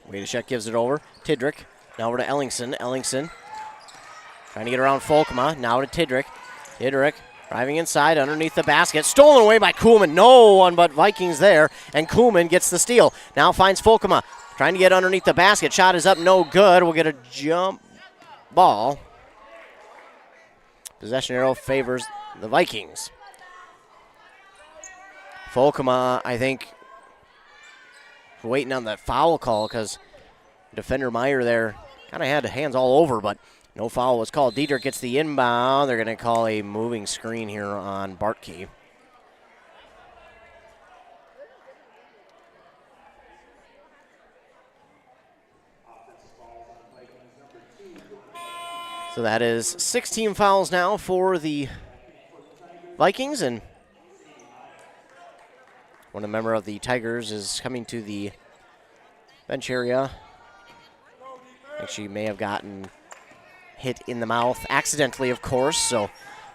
Wadashek gives it over. Tidrick. Now over to Ellingson. Ellingson trying to get around Folkema. Now to Tidrick. Tidrick driving inside underneath the basket. Stolen away by Kuhlman. No one but Vikings there. And Kuhlman gets the steal. Now finds Folkema. Trying to get underneath the basket. Shot is up. No good. We'll get a jump ball. Possession arrow favors the Vikings. Folkema, I think, waiting on that foul call because defender Meyer there kind of had hands all over, but no foul was called. Diedrich gets the inbound. They're going to call a moving screen here on Bartkey. So that is 16 fouls now for the Vikings, and one member of the Tigers is coming to the bench area. I think she may have gotten hit in the mouth accidentally, of course, so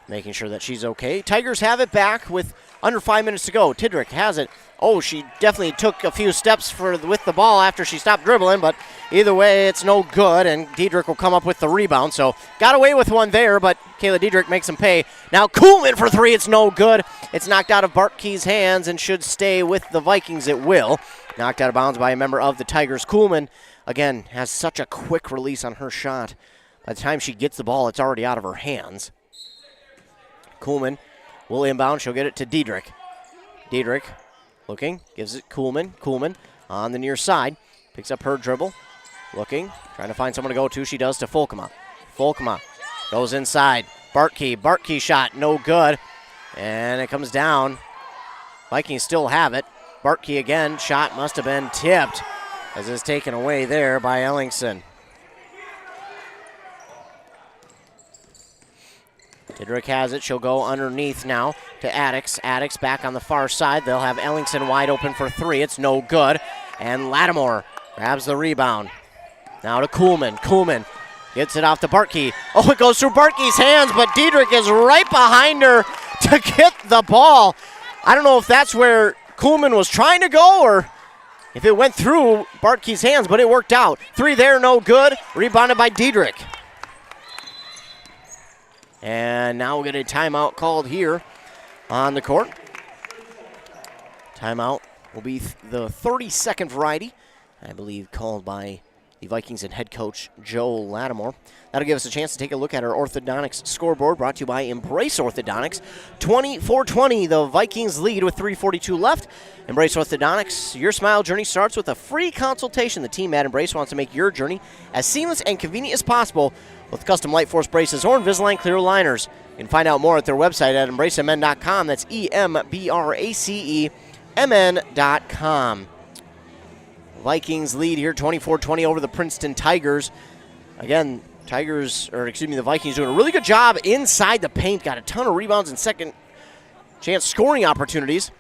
making sure that she's okay. Tigers have it back with under 5 minutes to go. Tidrick has it. Oh, she definitely took a few steps with the ball after she stopped dribbling, but either way, it's no good, and Diedrich will come up with the rebound. So got away with one there, but Kayla Diedrich makes him pay. Now Kuhlman for three. It's no good. It's knocked out of Bartkey's hands and should stay with the Vikings. It will. Knocked out of bounds by a member of the Tigers. Kuhlman, again, has such a quick release on her shot. By the time she gets the ball, it's already out of her hands. Kuhlman will inbound. She'll get it to Diedrich. Diedrich looking, gives it Kuhlman. Kuhlman on the near side. Picks up her dribble. Looking, trying to find someone to go to. She does to Folkema. Folkema goes inside. Bartkey. Bartkey shot, no good. And it comes down. Vikings still have it. Bartkey again. Shot must have been tipped as it's taken away there by Ellingson. Tidrick has it. She'll go underneath now to Addix. Addix back on the far side. They'll have Ellingson wide open for three. It's no good. And Lattimore grabs the rebound. Now to Kuhlman. Kuhlman gets it off to Bartkey. Oh, it goes through Bartkey's hands, but Diedrich is right behind her to get the ball. I don't know if that's where Kuhlman was trying to go or if it went through Bartkey's hands, but it worked out. Three there, no good. Rebounded by Diedrich. And now we'll get a timeout called here on the court. Timeout will be the 30-second variety, I believe called by the Vikings and head coach Joe Lattimore. That'll give us a chance to take a look at our orthodontics scoreboard, brought to you by Embrace Orthodontics. 24-20, the Vikings lead with 3:42 left. Embrace Orthodontics, your smile journey starts with a free consultation. The team at Embrace wants to make your journey as seamless and convenient as possible with custom Light Force braces or Invisalign clear aligners. You can find out more at their website at embracemn.com. That's EMBRACEMN.com. Vikings lead here 24-20 over the Princeton Tigers. Again, the Vikings doing a really good job inside the paint. Got a ton of rebounds and second chance scoring opportunities.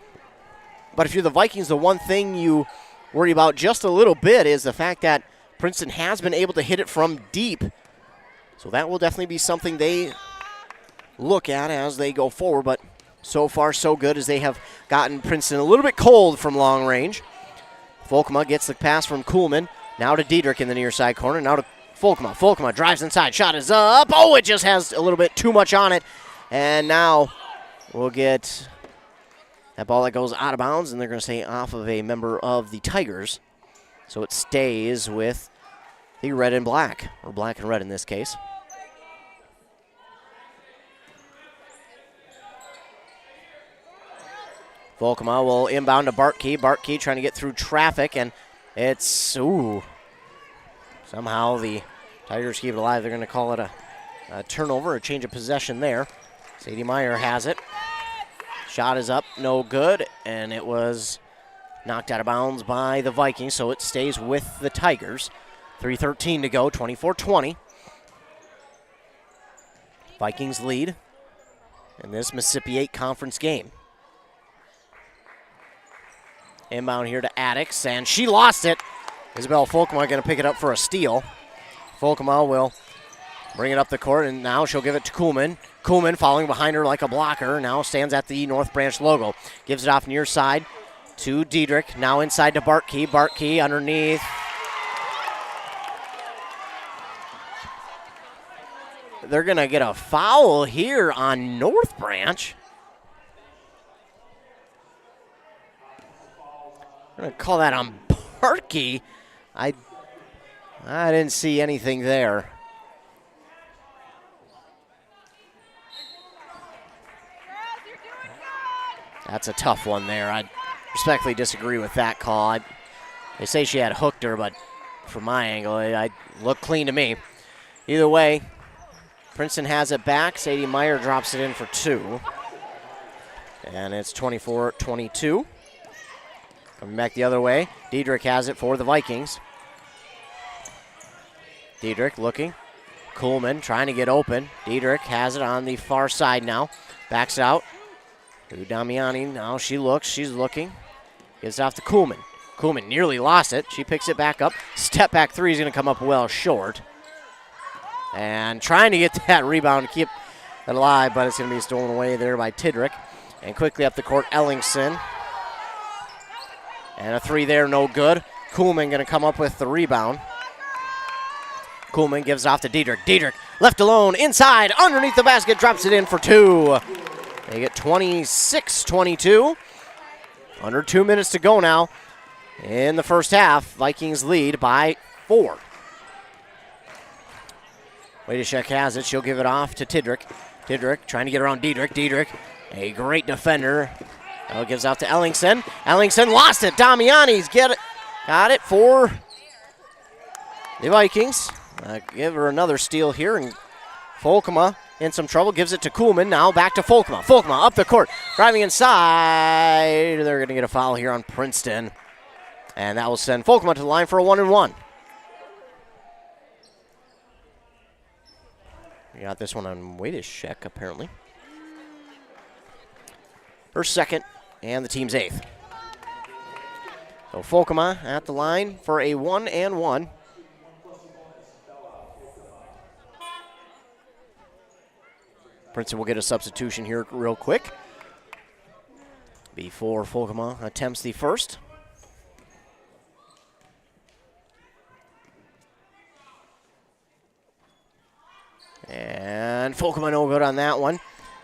But if you're the Vikings, the one thing you worry about just a little bit is the fact that Princeton has been able to hit it from deep. So that will definitely be something they look at as they go forward. But so far, so good, as they have gotten Princeton a little bit cold from long range. Folkema gets the pass from Kuhlman. Now to Diedrich in the near side corner. Now to Folkema. Folkema drives inside. Shot is up. Oh, it just has a little bit too much on it. And now we'll get that ball that goes out of bounds, and they're going to say off of a member of the Tigers. So it stays with the red and black, or black and red in this case. Folkema will inbound to Bartkey. Bartkey trying to get through traffic, and it's, somehow the Tigers keep it alive. They're going to call it a turnover, a change of possession there. Sadie Meyer has it. Shot is up, no good, and it was knocked out of bounds by the Vikings, so it stays with the Tigers. 3:13 to go, 24-20. Vikings lead in this Mississippi 8 conference game. Inbound here to Addix, and she lost it. Isabel Folkema going to pick it up for a steal. Folkema will bring it up the court, and now she'll give it to Kuhlman. Kuhlman following behind her like a blocker, now stands at the North Branch logo. Gives it off near side to Diedrich, now inside to Bartkey. Bartkey underneath. they're going to get a foul here on North Branch. I'm going to call that on Parkey. I didn't see anything there. That's a tough one there. I respectfully disagree with that call. They say she had hooked her, but from my angle, it looked clean to me. Either way, Princeton has it back. Sadie Meyer drops it in for 2. And it's 24-22. Coming back the other way, Diedrich has it for the Vikings. Diedrich looking. Kuhlman trying to get open. Diedrich has it on the far side now. Backs out. To Damiani. Now she looks. She's looking. Gives it off to Kuhlman. Kuhlman nearly lost it. She picks it back up. Step back three is going to come up well short. And trying to get that rebound to keep it alive, but it's going to be stolen away there by Tidrick. And quickly up the court, Ellingson. And a three there, no good. Kuhlman going to come up with the rebound. Kuhlman gives it off to Diedrich. Diedrich left alone, inside, underneath the basket, drops it in for 2. They get 26-22. Under 2 minutes to go now in the first half. Vikings lead by 4. Wadashek has it. She'll give it off to Tidrick. Tidrick trying to get around Diedrich. Diedrich, a great defender. Now gives out to Ellingson. Ellingson lost it. Damiani's got it for the Vikings. Give her another steal here, and Folkema in some trouble. Gives it to Kuhlman. Now back to Folkema. Folkema up the court. Driving inside. They're going to get a foul here on Princeton. And that will send Folkema to the line for a 1-and-1. We got this one on Wadashek, apparently. Her second, and the team's 8th. So Folkema at the line for a 1-and-1. Princeton will get a substitution here real quick before Folkema attempts the first. And Folkema no good on that one.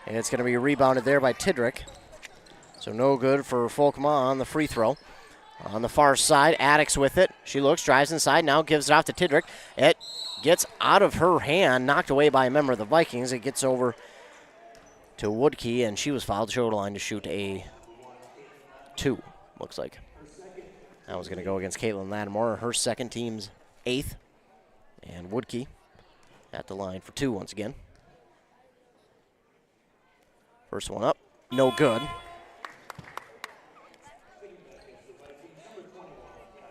And it's going to be rebounded there by Tidrick. So no good for Folkema on the free throw. On the far side, Addix with it. She looks, drives inside, now gives it off to Tidrick. It gets out of her hand, knocked away by a member of the Vikings. It gets over to Woodkey, and she was fouled. Shoulder line to shoot a 2, looks like. That was going to go against Caitlin Lattimore, her second, team's 8th. And Woodkey at the line for 2 once again. First one up, no good.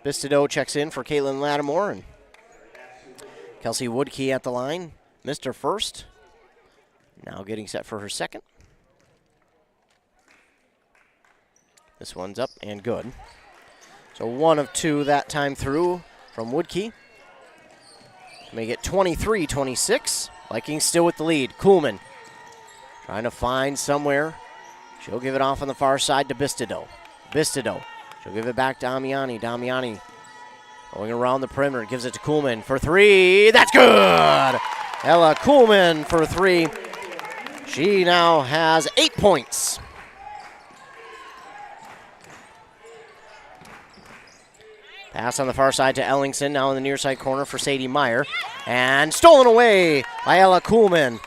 Bistideau checks in for Caitlin Lattimore, and Kelsey Woodkey at the line. Missed her first. Now getting set for her second. This one's up and good. So 1 of 2 that time through from Woodkey. Make it 23-26. Vikings still with the lead. Kuhlman trying to find somewhere. She'll give it off on the far side to Bistideau. Bistideau. She'll give it back to Damiani. Damiani going around the perimeter. Gives it to Kuhlman for 3. That's good! Ella Kuhlman for 3. She now has 8 points. Pass on the far side to Ellingson, now in the near side corner for Sadie Meyer. And stolen away by Ella Kuhlman.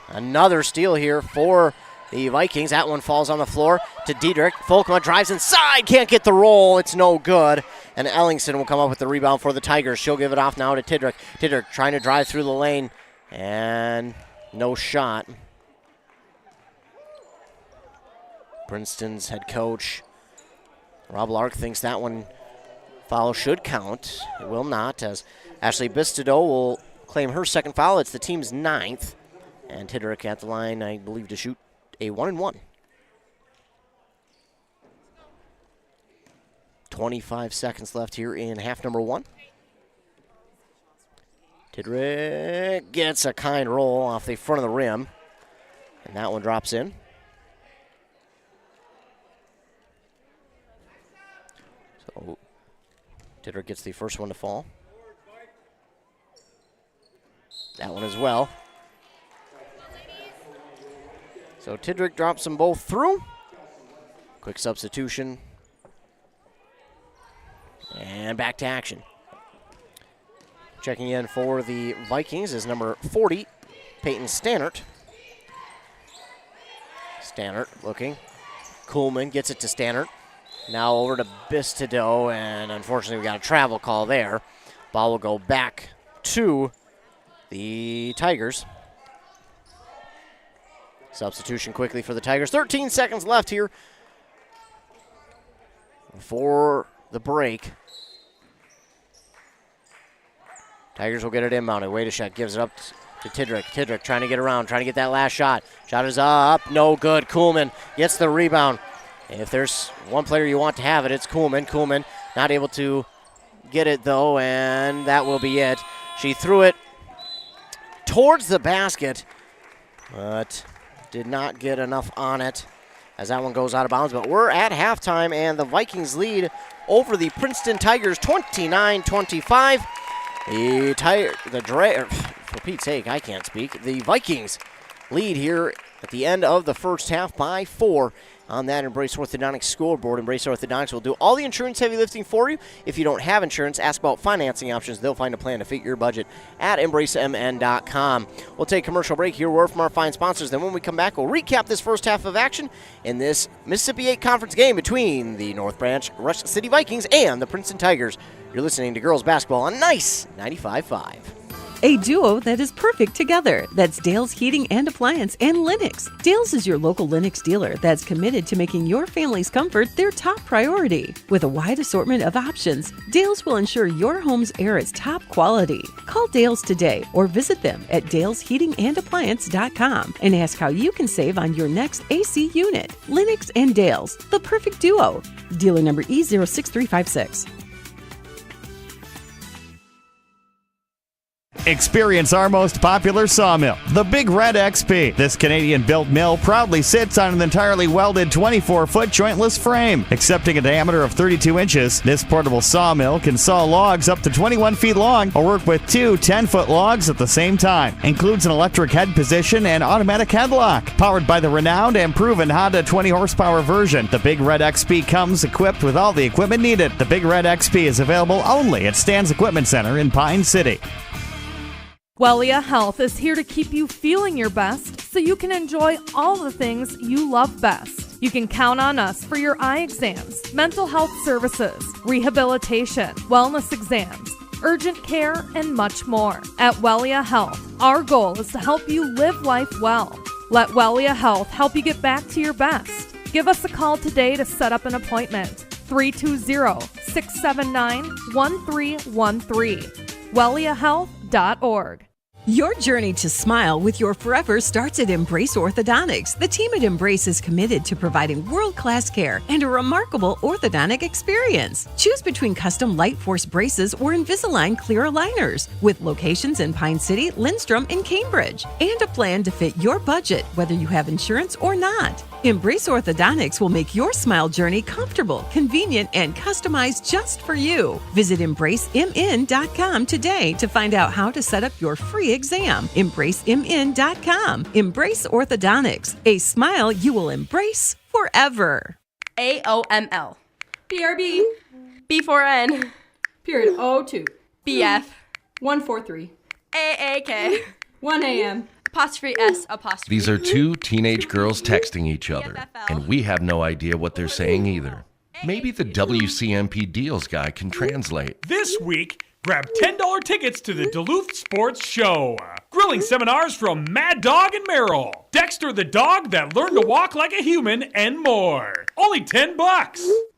Another steal here for the Vikings. That one falls on the floor to Diedrich. Folkema drives inside, can't get the roll. It's no good. And Ellingson will come up with the rebound for the Tigers. She'll give it off now to Tidrick. Tidrick trying to drive through the lane. And no shot. Princeton's head coach, Rob Lark, thinks that one foul should count. It will not, as Ashley Bistideau will claim her second foul. It's the team's 9th. And Tidrick at the line, I believe, to shoot a 1-and-1. 25 seconds left here in half number 1. Tidrick gets a kind roll off the front of the rim. And that one drops in. So Tidrick gets the first one to fall. That one as well. So Tidrick drops them both through. Quick substitution. And back to action. Checking in for the Vikings is number 40, Peyton Stannert. Stannert looking. Kuhlman gets it to Stannert. Now over to Bistido, and unfortunately we got a travel call there. Ball will go back to the Tigers. Substitution quickly for the Tigers. 13 seconds left here for the break. Tigers will get it inbounded. Wadashek gives it up to Tidrick. Tidrick trying to get around, trying to get that last shot. Shot is up, no good. Kuhlman gets the rebound. If there's one player you want to have it, it's Kuhlman. Kuhlman not able to get it though, and that will be it. She threw it towards the basket, but did not get enough on it as that one goes out of bounds. But we're at halftime, and the Vikings lead over the Princeton Tigers 29-25. For Pete's sake, I can't speak. The Vikings lead here at the end of the first half by 4 on that Embrace Orthodontics scoreboard. Embrace Orthodontics will do all the insurance heavy lifting for you. If you don't have insurance, ask about financing options. They'll find a plan to fit your budget at embracemn.com. We'll take a commercial break here. Word from our fine sponsors. Then when we come back, we'll recap this first half of action in this Mississippi 8 conference game between the North Branch Rush City Vikings and the Princeton Tigers. You're listening to girls basketball on Nice 95.5. A duo that is perfect together. That's Dale's Heating and Appliance and Lennox. Dale's is your local Lennox dealer that's committed to making your family's comfort their top priority. With a wide assortment of options, Dale's will ensure your home's air is top quality. Call Dale's today or visit them at dalesheatingandappliance.com and ask how you can save on your next AC unit. Lennox and Dale's, the perfect duo. Dealer number E06356. Experience our most popular sawmill, the Big Red XP. This Canadian-built mill proudly sits on an entirely welded 24-foot jointless frame. Accepting a diameter of 32 inches, this portable sawmill can saw logs up to 21 feet long or work with two 10-foot logs at the same time. Includes an electric head position and automatic headlock. Powered by the renowned and proven Honda 20-horsepower version, the Big Red XP comes equipped with all the equipment needed. The Big Red XP is available only at Stan's Equipment Center in Pine City. Wellia Health is here to keep you feeling your best so you can enjoy all the things you love best. You can count on us for your eye exams, mental health services, rehabilitation, wellness exams, urgent care, and much more. At Wellia Health, our goal is to help you live life well. Let Wellia Health help you get back to your best. Give us a call today to set up an appointment. 320-679-1313. WelliaHealth.org. Your journey to smile with your forever starts at Embrace Orthodontics. The team at Embrace is committed to providing world-class care and a remarkable orthodontic experience. Choose between custom Light Force braces or Invisalign clear aligners with locations in Pine City, Lindstrom, and Cambridge, and a plan to fit your budget whether you have insurance or not. Embrace Orthodontics will make your smile journey comfortable, convenient, and customized just for you. Visit EmbraceMN.com today to find out how to set up your free exam. EmbraceMN.com. Embrace Orthodontics. A smile you will embrace forever. AOML. BRB. B4N. Period 02. BF. 143. AAK. 1 a.m. Apostrophe S apostrophe. These are two teenage girls texting each other, and we have no idea what they're saying either. Maybe the WCMP deals guy can translate. This week, grab $10 tickets to the Duluth Sports Show. Grilling seminars from Mad Dog and Merrill. Dexter the dog that learned to walk like a human, and more. Only $10.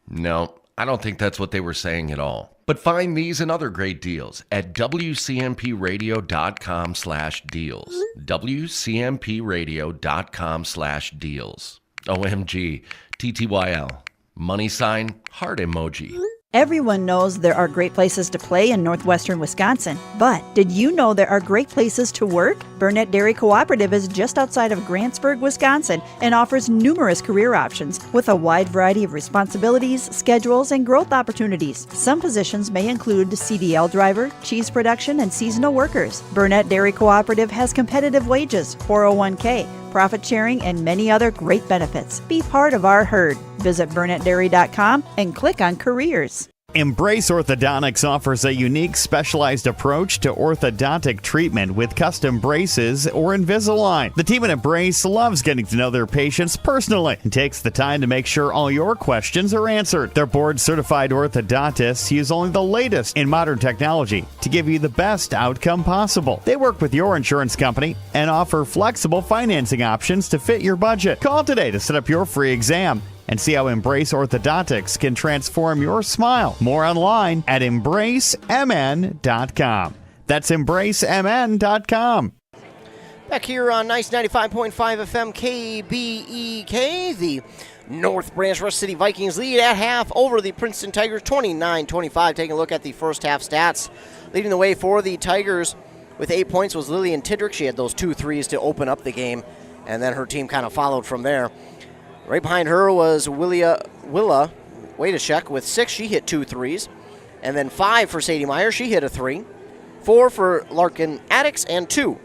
No, I don't think that's what they were saying at all. But find these and other great deals at WCMPradio.com/deals. WCMPradio.com/deals. OMG, TTYL. Money sign, heart emoji. Everyone knows there are great places to play in northwestern Wisconsin, but did you know there are great places to work? Burnett Dairy Cooperative is just outside of Grantsburg, Wisconsin, and offers numerous career options with a wide variety of responsibilities, schedules, and growth opportunities. Some positions may include CDL driver, cheese production, and seasonal workers. Burnett Dairy Cooperative has competitive wages, 401k, profit sharing, and many other great benefits. Be part of our herd. Visit BurnettDairy.com and click on Careers. Embrace Orthodontics offers a unique specialized approach to orthodontic treatment with custom braces or Invisalign. The team at Embrace loves getting to know their patients personally and takes the time to make sure all your questions are answered. Their board-certified orthodontists use only the latest in modern technology to give you the best outcome possible. They work with your insurance company and offer flexible financing options to fit your budget. Call today to set up your free exam and see how Embrace Orthodontics can transform your smile. More online at embracemn.com. That's embracemn.com. Back here on Nice 95.5 FM KBEK, the North Branch Rush City Vikings lead at half over the Princeton Tigers, 29-25. Taking a look at the first half stats. Leading the way for the Tigers with 8 points was Lillian Tidrick. She had those 2 threes to open up the game, and then her team kind of followed from there. Right behind her was Willa Waitashek with 6. She hit 2 threes. And then 5 for Sadie Meyer. She hit a 3. 4 for Larkin Addix and 2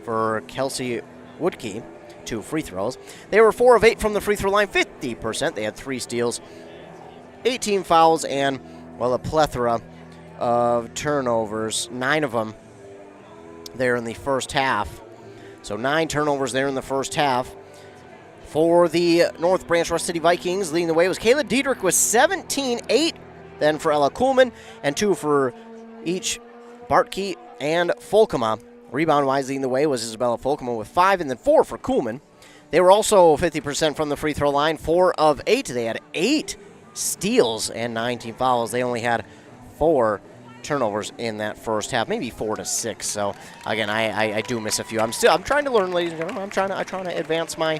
for Kelsey Woodkey. 2 free throws. They were 4 of 8 from the free throw line, 50%. They had 3 steals, 18 fouls, and, well, a plethora of turnovers. 9 of them there in the first half. So 9 turnovers there in the first half. For the North Branch Rush City Vikings, leading the way was Kayla Diedrich with 17, 8 then for Ella Kuhlman, and 2 for each Bartke and Folkema. Rebound-wise, leading the way was Isabella Folkema with 5, and then 4 for Kuhlman. They were also 50% from the free throw line, 4 of 8. They had 8 steals and 19 fouls. They only had 4 turnovers in that first half, maybe 4 to 6. So again, I do miss a few. I'm trying to learn, ladies and gentlemen. I'm trying to advance my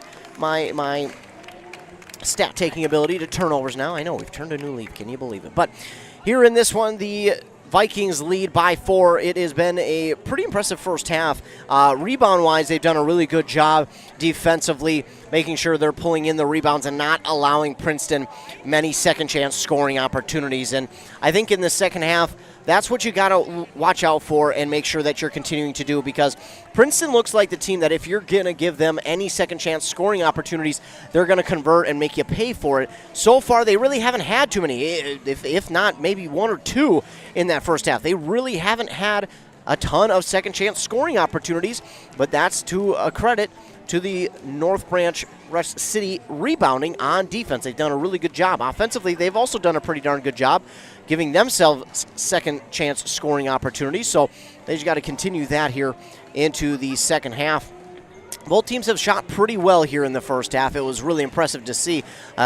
stat taking ability to turnovers now. I know we've turned a new leaf. Can you believe it? But here in this one, the Vikings lead by 4. It has been a pretty impressive first half. Rebound-wise, they've done a really good job defensively, making sure they're pulling in the rebounds and not allowing Princeton many second-chance scoring opportunities. And I think in the second half, that's what you got to watch out for and make sure that you're continuing to do, because Princeton looks like the team that if you're going to give them any second chance scoring opportunities, they're going to convert and make you pay for it. So far, they really haven't had too many, if not maybe 1 or 2 in that first half. They really haven't had a ton of second chance scoring opportunities, but that's to a credit to the North Branch Rush City rebounding on defense. They've done a really good job. Offensively, they've also done a pretty darn good job giving themselves second chance scoring opportunities. So they just got to continue that here into the second half. Both teams have shot pretty well here in the first half. It was really impressive to see.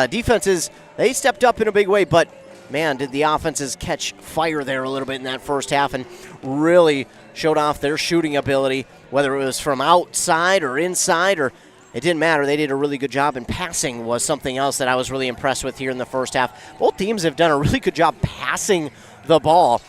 Defenses, they stepped up in a big way, but man, did the offenses catch fire there a little bit in that first half and really showed off their shooting ability, whether it was from outside or inside, or it didn't matter. They did a really good job, and passing was something else that I was really impressed with here in the first half. Both teams have done a really good job passing the ball.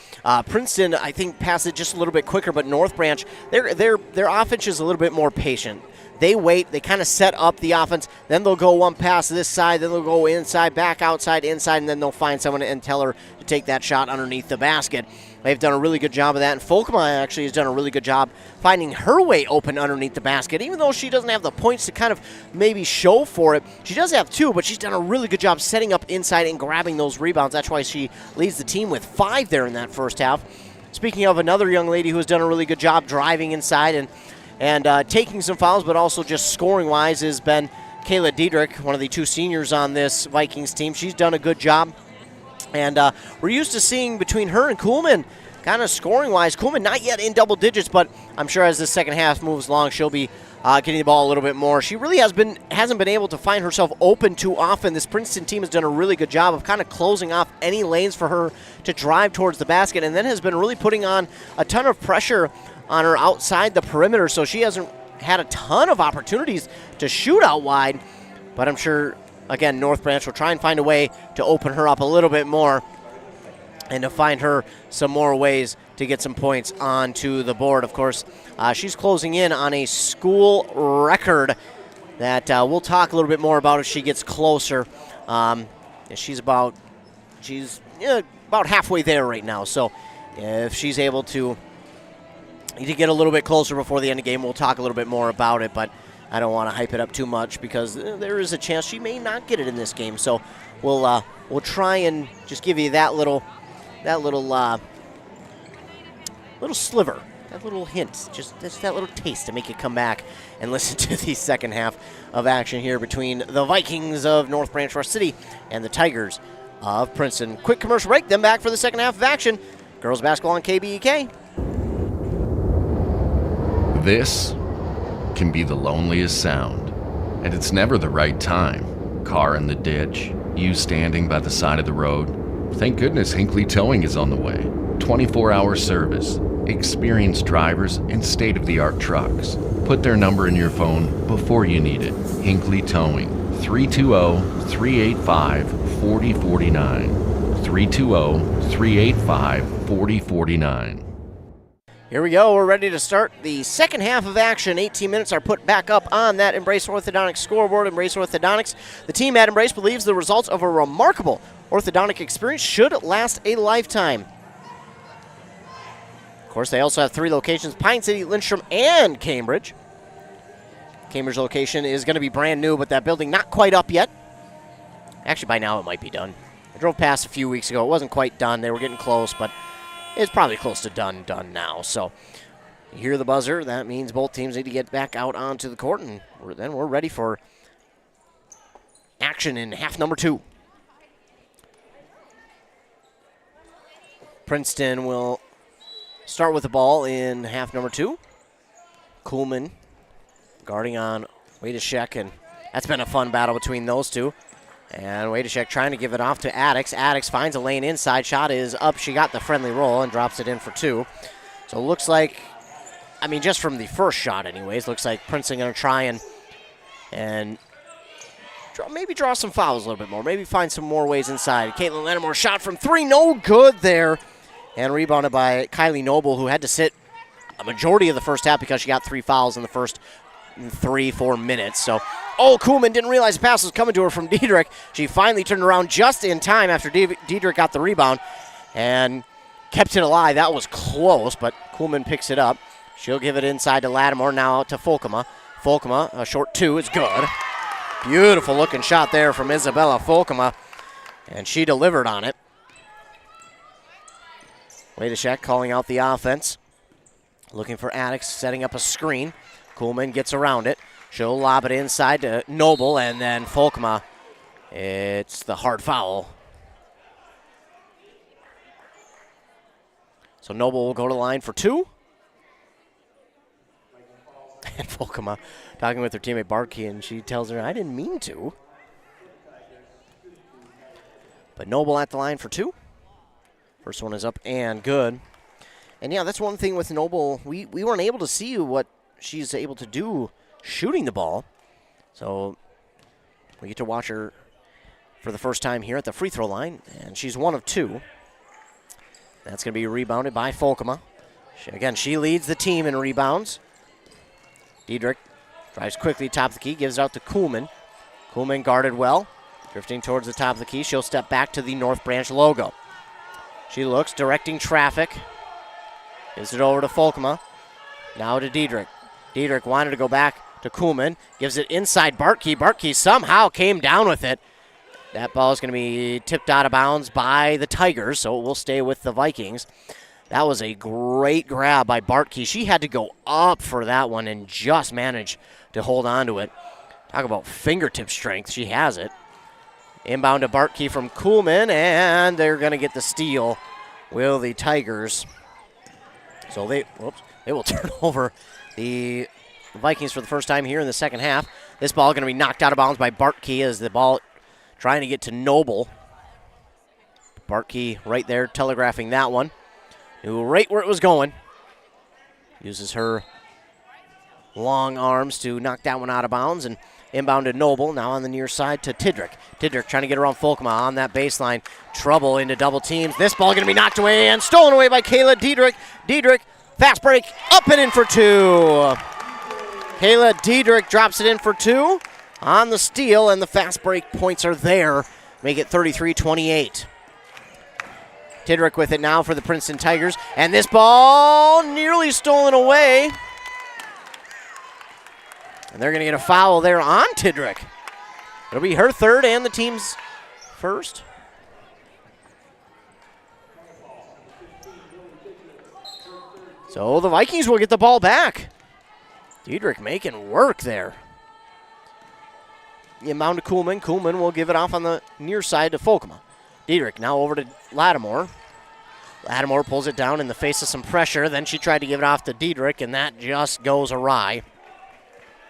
Princeton, I think, passed it just a little bit quicker, but North Branch, their offense is a little bit more patient. They wait, they kind of set up the offense, then they'll go one pass to this side, then they'll go inside, back outside, inside, and then they'll find someone and tell her to take that shot underneath the basket. They've done a really good job of that, and Folkema actually has done a really good job finding her way open underneath the basket. Even though she doesn't have the points to kind of maybe show for it, she does have 2, but she's done a really good job setting up inside and grabbing those rebounds. That's why she leads the team with 5 there in that first half. Speaking of another young lady who has done a really good job driving inside and taking some fouls, but also just scoring-wise, has been Kayla Diedrich, one of the 2 seniors on this Vikings team. She's done a good job. And we're used to seeing between her and Kuhlman, kind of scoring-wise, Kuhlman not yet in double digits, but I'm sure as the second half moves along, she'll be getting the ball a little bit more. She really hasn't been able to find herself open too often. This Princeton team has done a really good job of kind of closing off any lanes for her to drive towards the basket, and then has been really putting on a ton of pressure on her outside the perimeter, so she hasn't had a ton of opportunities to shoot out wide, but I'm sure, again, North Branch will try and find a way to open her up a little bit more. and to find her some more ways to get some points onto the board. Of course, she's closing in on a school record that we'll talk a little bit more about if she gets closer. She's about halfway there right now. So if she's able to get a little bit closer before the end of the game, we'll talk a little bit more about it. But I don't want to hype it up too much because there is a chance she may not get it in this game. So we'll try and just give you that little sliver, that little hint, just that little taste to make you come back and listen to the second half of action here between the Vikings of North Branch Rush City and the Tigers of Princeton. Quick commercial break, then back for the second half of action. Girls basketball on KBEK. This can be the loneliest sound, and it's never the right time. Car in the ditch, you standing by the side of the road. Thank goodness Hinckley Towing is on the way. 24-hour service, experienced drivers, and state-of-the-art trucks. Put their number in your phone before you need it. Hinckley Towing, 320-385-4049. 320-385-4049. Here we go. We're ready to start the second half of action. 18 minutes are put back up on that Embrace Orthodontics scoreboard. Embrace Orthodontics. The team at Embrace believes the results of a remarkable orthodontic experience should last a lifetime. Of course, they also have 3 locations: Pine City, Lindstrom, and Cambridge. Cambridge location is going to be brand new, but that building not quite up yet. Actually, by now it might be done. I drove past a few weeks ago. It wasn't quite done. They were getting close, but it's probably close to done now. So you hear the buzzer. That means both teams need to get back out onto the court, and then we're ready for action in half number 2. Princeton will start with the ball in half number 2. Kuhlman guarding on Wadashek, and that's been a fun battle between those two. And Wadashek trying to give it off to Addix. Addix finds a lane inside. Shot is up. She got the friendly roll and drops it in for 2. So it looks like, just from the first shot anyways, looks like Princeton going to try and maybe draw some fouls a little bit more. Maybe find some more ways inside. Caitlin Lattimore shot from 3. No good there. And rebounded by Kylie Noble, who had to sit a majority of the first half because she got 3 fouls in the first 3-4 minutes. So, Kuhlman didn't realize the pass was coming to her from Diedrich. She finally turned around just in time after Diedrich got the rebound and kept it alive. That was close, but Kuhlman picks it up. She'll give it inside to Lattimore, now to Folkema. Folkema, a short 2 is good. Beautiful looking shot there from Isabella Folkema, and she delivered on it. Wadashek calling out the offense. Looking for Addix, setting up a screen. Kuhlman gets around it. She'll lob it inside to Noble, and then Folkema. It's the hard foul. So Noble will go to the line for 2. And Folkema talking with her teammate Barkey, and she tells her, I didn't mean to. But Noble at the line for 2. First one is up and good. And yeah, that's one thing with Noble. We weren't able to see what she's able to do shooting the ball. So we get to watch her for the first time here at the free throw line. And she's 1 of 2. That's going to be rebounded by Folkema. Again, she leads the team in rebounds. Diedrich drives quickly top of the key, gives it out to Kuhlman. Kuhlman guarded well. Drifting towards the top of the key. She'll step back to the North Branch logo. She looks, directing traffic. Gives it over to Folkema. Now to Diedrich. Diedrich wanted to go back to Kuhlman. Gives it inside Bartkey. Bartkey somehow came down with it. That ball is going to be tipped out of bounds by the Tigers, so it will stay with the Vikings. That was a great grab by Bartkey. She had to go up for that one and just managed to hold on to it. Talk about fingertip strength. She has it. Inbound to Bartkey from Kuhlman, and they're going to get the steal, will the Tigers. So they will turn over the Vikings for the first time here in the second half. This ball going to be knocked out of bounds by Bartkey as the ball trying to get to Noble. Bartkey right there telegraphing that one. Knew right where it was going. Uses her long arms to knock that one out of bounds, and Inbound to Noble, now on the near side to Tidrick. Tidrick trying to get around Folkma on that baseline. Trouble into double teams. This ball going to be knocked away and stolen away by Kayla Diedrich. Diedrich, fast break, up and in for two. Kayla Diedrich drops it in for two on the steal, and the fast break points are there. Make it 33-28. Tidrick with it now for the Princeton Tigers, and this ball nearly stolen away. And they're going to get a foul there on Tidrick. It'll be her third and the team's first. So the Vikings will get the ball back. Diedrich making work there. Inbound to Kuhlman. Kuhlman will give it off on the near side to Folkma. Diedrich now over to Lattimore. Lattimore pulls it down in the face of some pressure. Then she tried to give it off to Diedrich, and that just goes awry.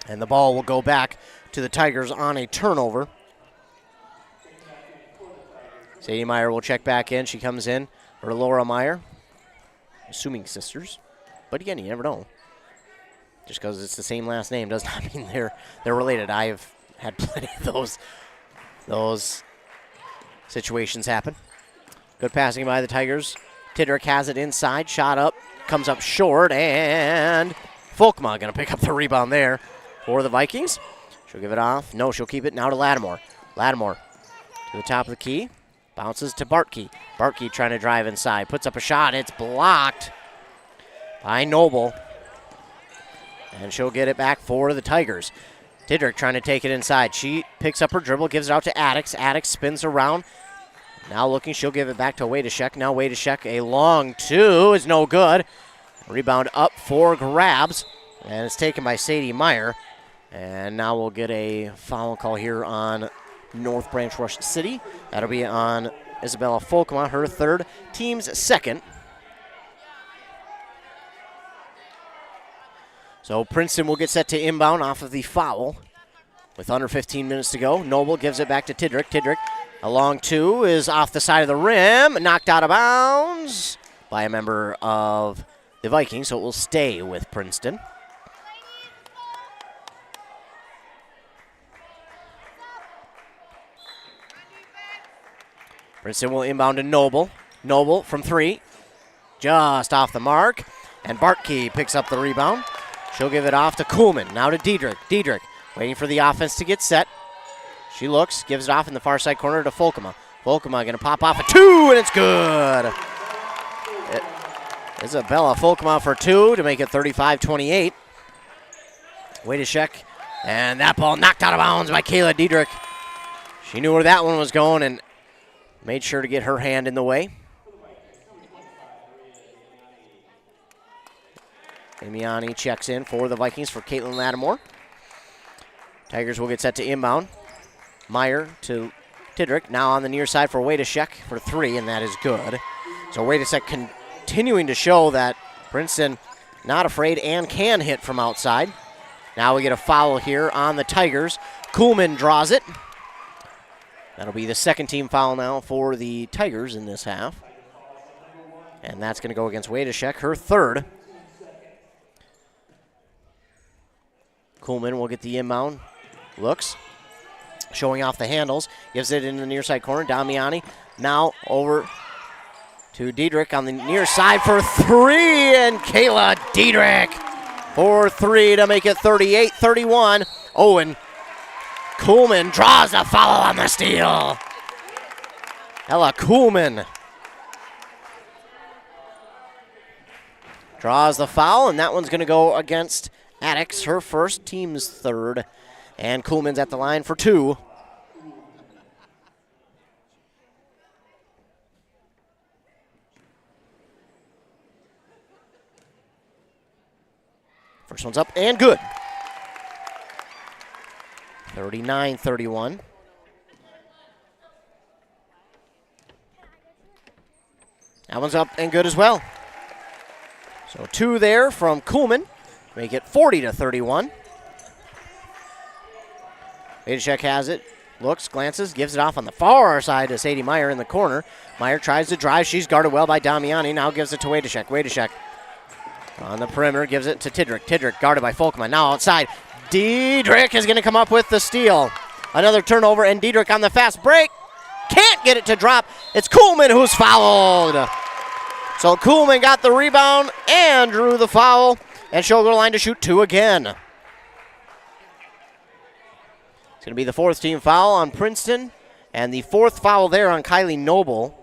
And the ball will go back to the Tigers on a turnover. Sadie Meyer will check back in. She comes in for Laura Meyer. Assuming sisters. But again, you never know. Just because it's the same last name does not mean they're related. I've had plenty of those situations happen. Good passing by the Tigers. Tidrick has it inside. Shot up. Comes up short. And Folkma going to pick up the rebound there for the Vikings. She'll give it off. No, she'll keep it now to Lattimore. Lattimore to the top of the key. Bounces to Bartkey. Bartkey trying to drive inside. Puts up a shot. It's blocked by Noble. And she'll get it back for the Tigers. Tidrick trying to take it inside. She picks up her dribble, gives it out to Addix. Addix spins around. Now looking, she'll give it back to Wadashek. Now Wadashek, a long two is no good. Rebound up for grabs. And it's taken by Sadie Meyer. And now we'll get a foul call here on North Branch Rush City. That'll be on Isabella Folkma, her third, team's second. So Princeton will get set to inbound off of the foul with under 15 minutes to go. Noble gives it back to Tidrick. Tidrick, a long two, is off the side of the rim, knocked out of bounds by a member of the Vikings, so it will stay with Princeton. Princeton will inbound to Noble. Noble from three. Just off the mark. And Bartkey picks up the rebound. She'll give it off to Kuhlman. Now to Diedrich. Diedrich waiting for the offense to get set. She looks, gives it off in the far side corner to Folkma. Folkma going to pop off a two, and it's good. Isabella Folkma for two to make it 35-28. Wadashek. And that ball knocked out of bounds by Kayla Diedrich. She knew where that one was going and made sure to get her hand in the way. Amiani checks in for the Vikings for Caitlin Lattimore. Tigers will get set to inbound. Meyer to Tidrick. Now on the near side for Wadashek for three, and that is good. So Wadashek continuing to show that Princeton not afraid and can hit from outside. Now we get a foul here on the Tigers. Kuhlman draws it. That'll be the second team foul now for the Tigers in this half. And that's going to go against Wadashek, her third. Kuhlman will get the inbound. Looks. Showing off the handles. Gives it in the near side corner. Damiani now over to Diedrich on the near side for three. And Kayla Diedrich for three to make it 38-31. Owen Kuhlman draws a foul on the steal. Ella Kuhlman draws the foul, and that one's going to go against Addix, her first, team's third. And Kuhlman's at the line for two. First one's up and good. 39-31. That one's up and good as well. So two there from Kuhlman. Make it 40-31. Wadashek has it. Looks, glances, gives it off on the far side to Sadie Meyer in the corner. Meyer tries to drive. She's guarded well by Damiani. Now gives it to Wadashek. Wadashek On the perimeter, gives it to Tidrick. Tidrick guarded by Folkman. Now outside. Diedrich is going to come up with the steal. Another turnover, and Diedrich on the fast break. Can't get it to drop. It's Kuhlman who's fouled. So Kuhlman got the rebound and drew the foul, and she'll go to the line to shoot 2 again. It's going to be the 4th team foul on Princeton, and the 4th foul there on Kylie Noble.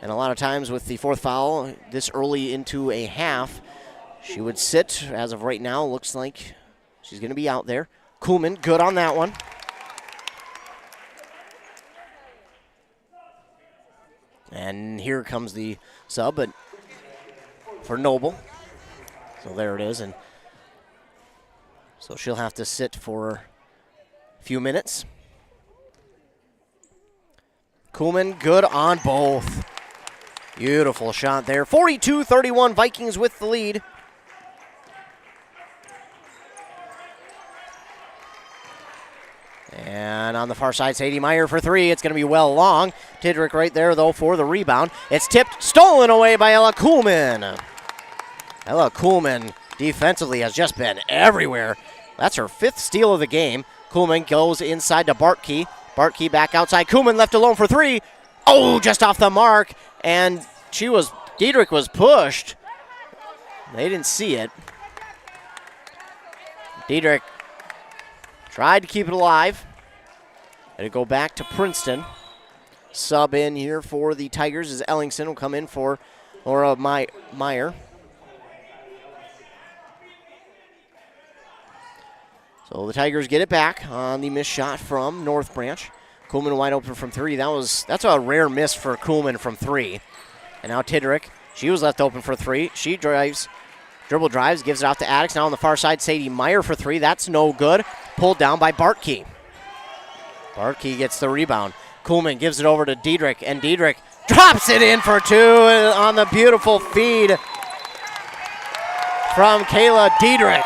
And a lot of times with the 4th foul this early into a half, she would sit. As of right now, looks like she's going to be out there. Kuhlman, good on that one. And here comes the sub for Noble. So there it is. And so she'll have to sit for a few minutes. Kuhlman, good on both. Beautiful shot there. 42-31, Vikings with the lead. And on the far side, Sadie Meyer for 3. It's going to be well long. Tidrick right there, though, for the rebound. It's tipped, stolen away by Ella Kuhlman. Ella Kuhlman defensively has just been everywhere. That's her 5th steal of the game. Kuhlman goes inside to Bartkey. Bartkey back outside. Kuhlman left alone for 3. Oh, just off the mark. And Diedrich was pushed. They didn't see it. Diedrich tried to keep it alive. It'll go back to Princeton. Sub in here for the Tigers as Ellingson will come in for Laura Meyer. So the Tigers get it back on the missed shot from North Branch. Kuhlman wide open from 3. That's a rare miss for Kuhlman from 3. And now Tidrick, she was left open for 3. She dribble drives, gives it out to Addix. Now on the far side, Sadie Meyer for 3. That's no good. Pulled down by Bartkey. Bartkey gets the rebound. Kuhlman gives it over to Diedrich, and Diedrich drops it in for 2 on the beautiful feed from Kayla Diedrich.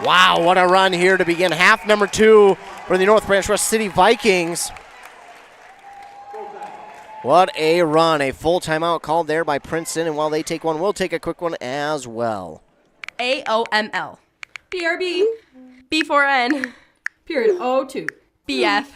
Wow, what a run here to begin half number 2 for the North Branch West City Vikings. What a run. A full timeout called there by Princeton, and while they take one, we'll take a quick one as well. AOML. BRB. B4N. Period 02. BF.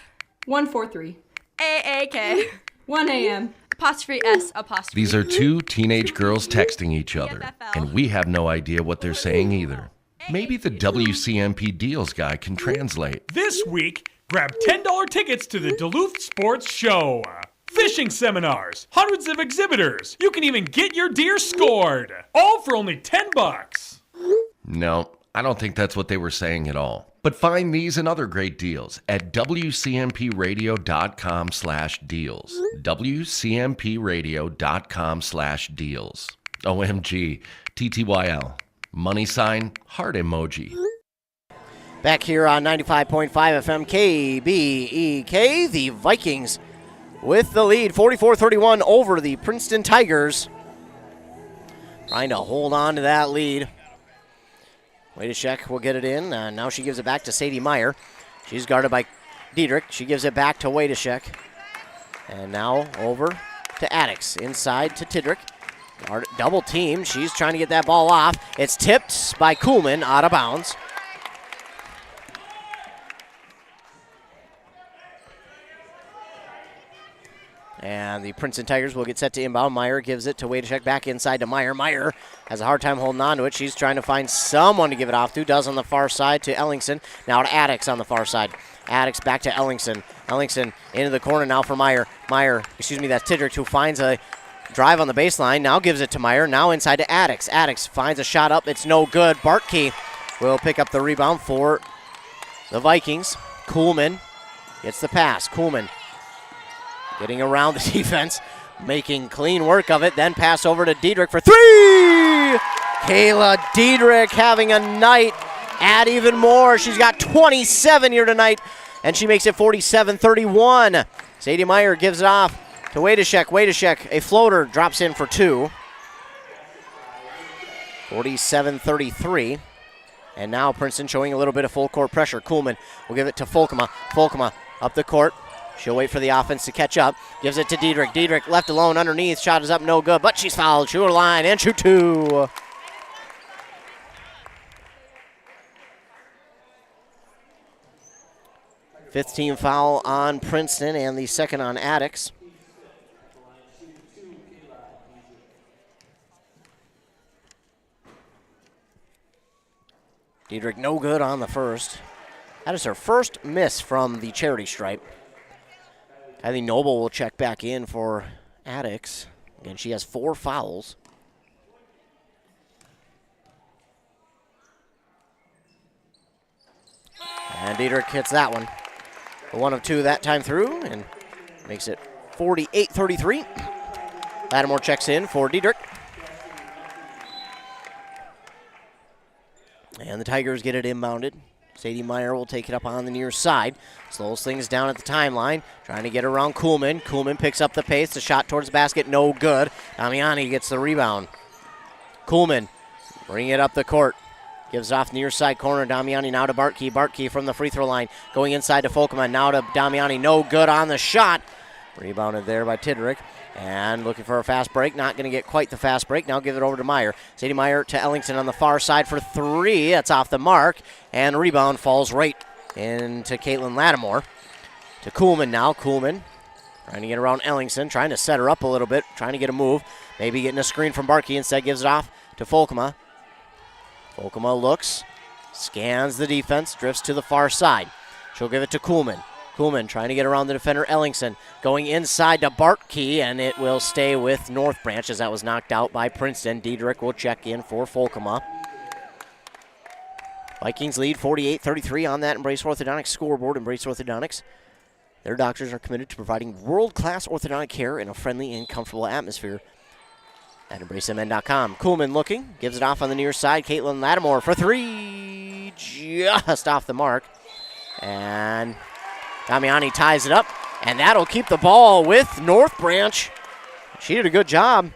143. AAK. 1 a.m. Apostrophe S apostrophe. These are 2 teenage girls texting each other, and we have no idea what they're saying either. Maybe the WCMP Deals guy can translate. This week, grab $10 tickets to the Duluth Sports Show. Fishing seminars, hundreds of exhibitors. You can even get your deer scored. All for only $10. No, I don't think that's what they were saying at all. But find these and other great deals at WCMPradio.com/deals. WCMPradio.com/deals. OMG, TTYL. Money sign, heart emoji. Back here on 95.5 FM KBEK, the Vikings with the lead, 44-31 over the Princeton Tigers. Trying to hold on to that lead. Wadashek will get it in. Now she gives it back to Sadie Meyer. She's guarded by Diedrich. She gives it back to Wadashek. And now over to Addix. Inside to Tidrick. Double team. She's trying to get that ball off. It's tipped by Kuhlman out of bounds. And the Princeton Tigers will get set to inbound. Meyer gives it to Wadashek, back inside to Meyer. Meyer has a hard time holding on to it. She's trying to find someone to give it off to. Does on the far side to Ellingson. Now to Addix on the far side. Addix back to Ellingson. Ellingson into the corner now for Meyer. That's Tidrick, who finds a drive on the baseline. Now gives it to Meyer. Now inside to Addix. Addix finds a shot up. It's no good. Bartkey will pick up the rebound for the Vikings. Kuhlman gets the pass. Kuhlman getting around the defense, making clean work of it, then pass over to Diedrich for 3! Kayla Diedrich having a night. Add even more. She's got 27 here tonight, and she makes it 47-31. Sadie Meyer gives it off to Wadashek. Wadashek, a floater, drops in for 2. 47-33. And now Princeton showing a little bit of full court pressure. Kuhlman will give it to Folkema. Folkema up the court. She'll wait for the offense to catch up. Gives it to Diedrich. Diedrich left alone underneath. Shot is up, no good, but she's fouled. Shoot her line and shoot 2. Fifth team foul on Princeton and the second on Attucks. Diedrich no good on the first. That is her first miss from the charity stripe. Kylie Noble will check back in for Attucks. Again, she has 4 fouls. And Diedrich hits that one. The 1 of 2 that time through and makes it 48-33. Lattimore checks in for Diedrich. And the Tigers get it inbounded. Sadie Meyer will take it up on the near side. Slows things down at the timeline. Trying to get around Kuhlman. Kuhlman picks up the pace. The shot towards the basket, no good. Damiani gets the rebound. Kuhlman bring it up the court. Gives it off near side corner. Damiani now to Bartkey. Bartkey from the free throw line. Going inside to Folkman. Now to Damiani. No good on the shot. Rebounded there by Tidrick. And looking for a fast break. Not going to get quite the fast break. Now give it over to Meyer. Sadie Meyer to Ellington on the far side for 3. That's off the mark. And rebound falls right into Caitlin Lattimore. To Kuhlman now. Kuhlman trying to get around Ellington. Trying to set her up a little bit. Trying to get a move. Maybe getting a screen from Bartkey. Instead gives it off to Folkma. Folkma looks. Scans the defense. Drifts to the far side. She'll give it to Kuhlman. Kuhlman trying to get around the defender, Ellingson. Going inside to Bartkey, and it will stay with North Branch as that was knocked out by Princeton. Diedrich will check in for Folkema. Vikings lead 48-33 on that Embrace Orthodontics scoreboard. Embrace Orthodontics. Their doctors are committed to providing world-class orthodontic care in a friendly and comfortable atmosphere at EmbraceMN.com. Kuhlman looking, gives it off on the near side. Caitlin Lattimore for 3, just off the mark. And Damiani ties it up, and that'll keep the ball with North Branch. She did a good job.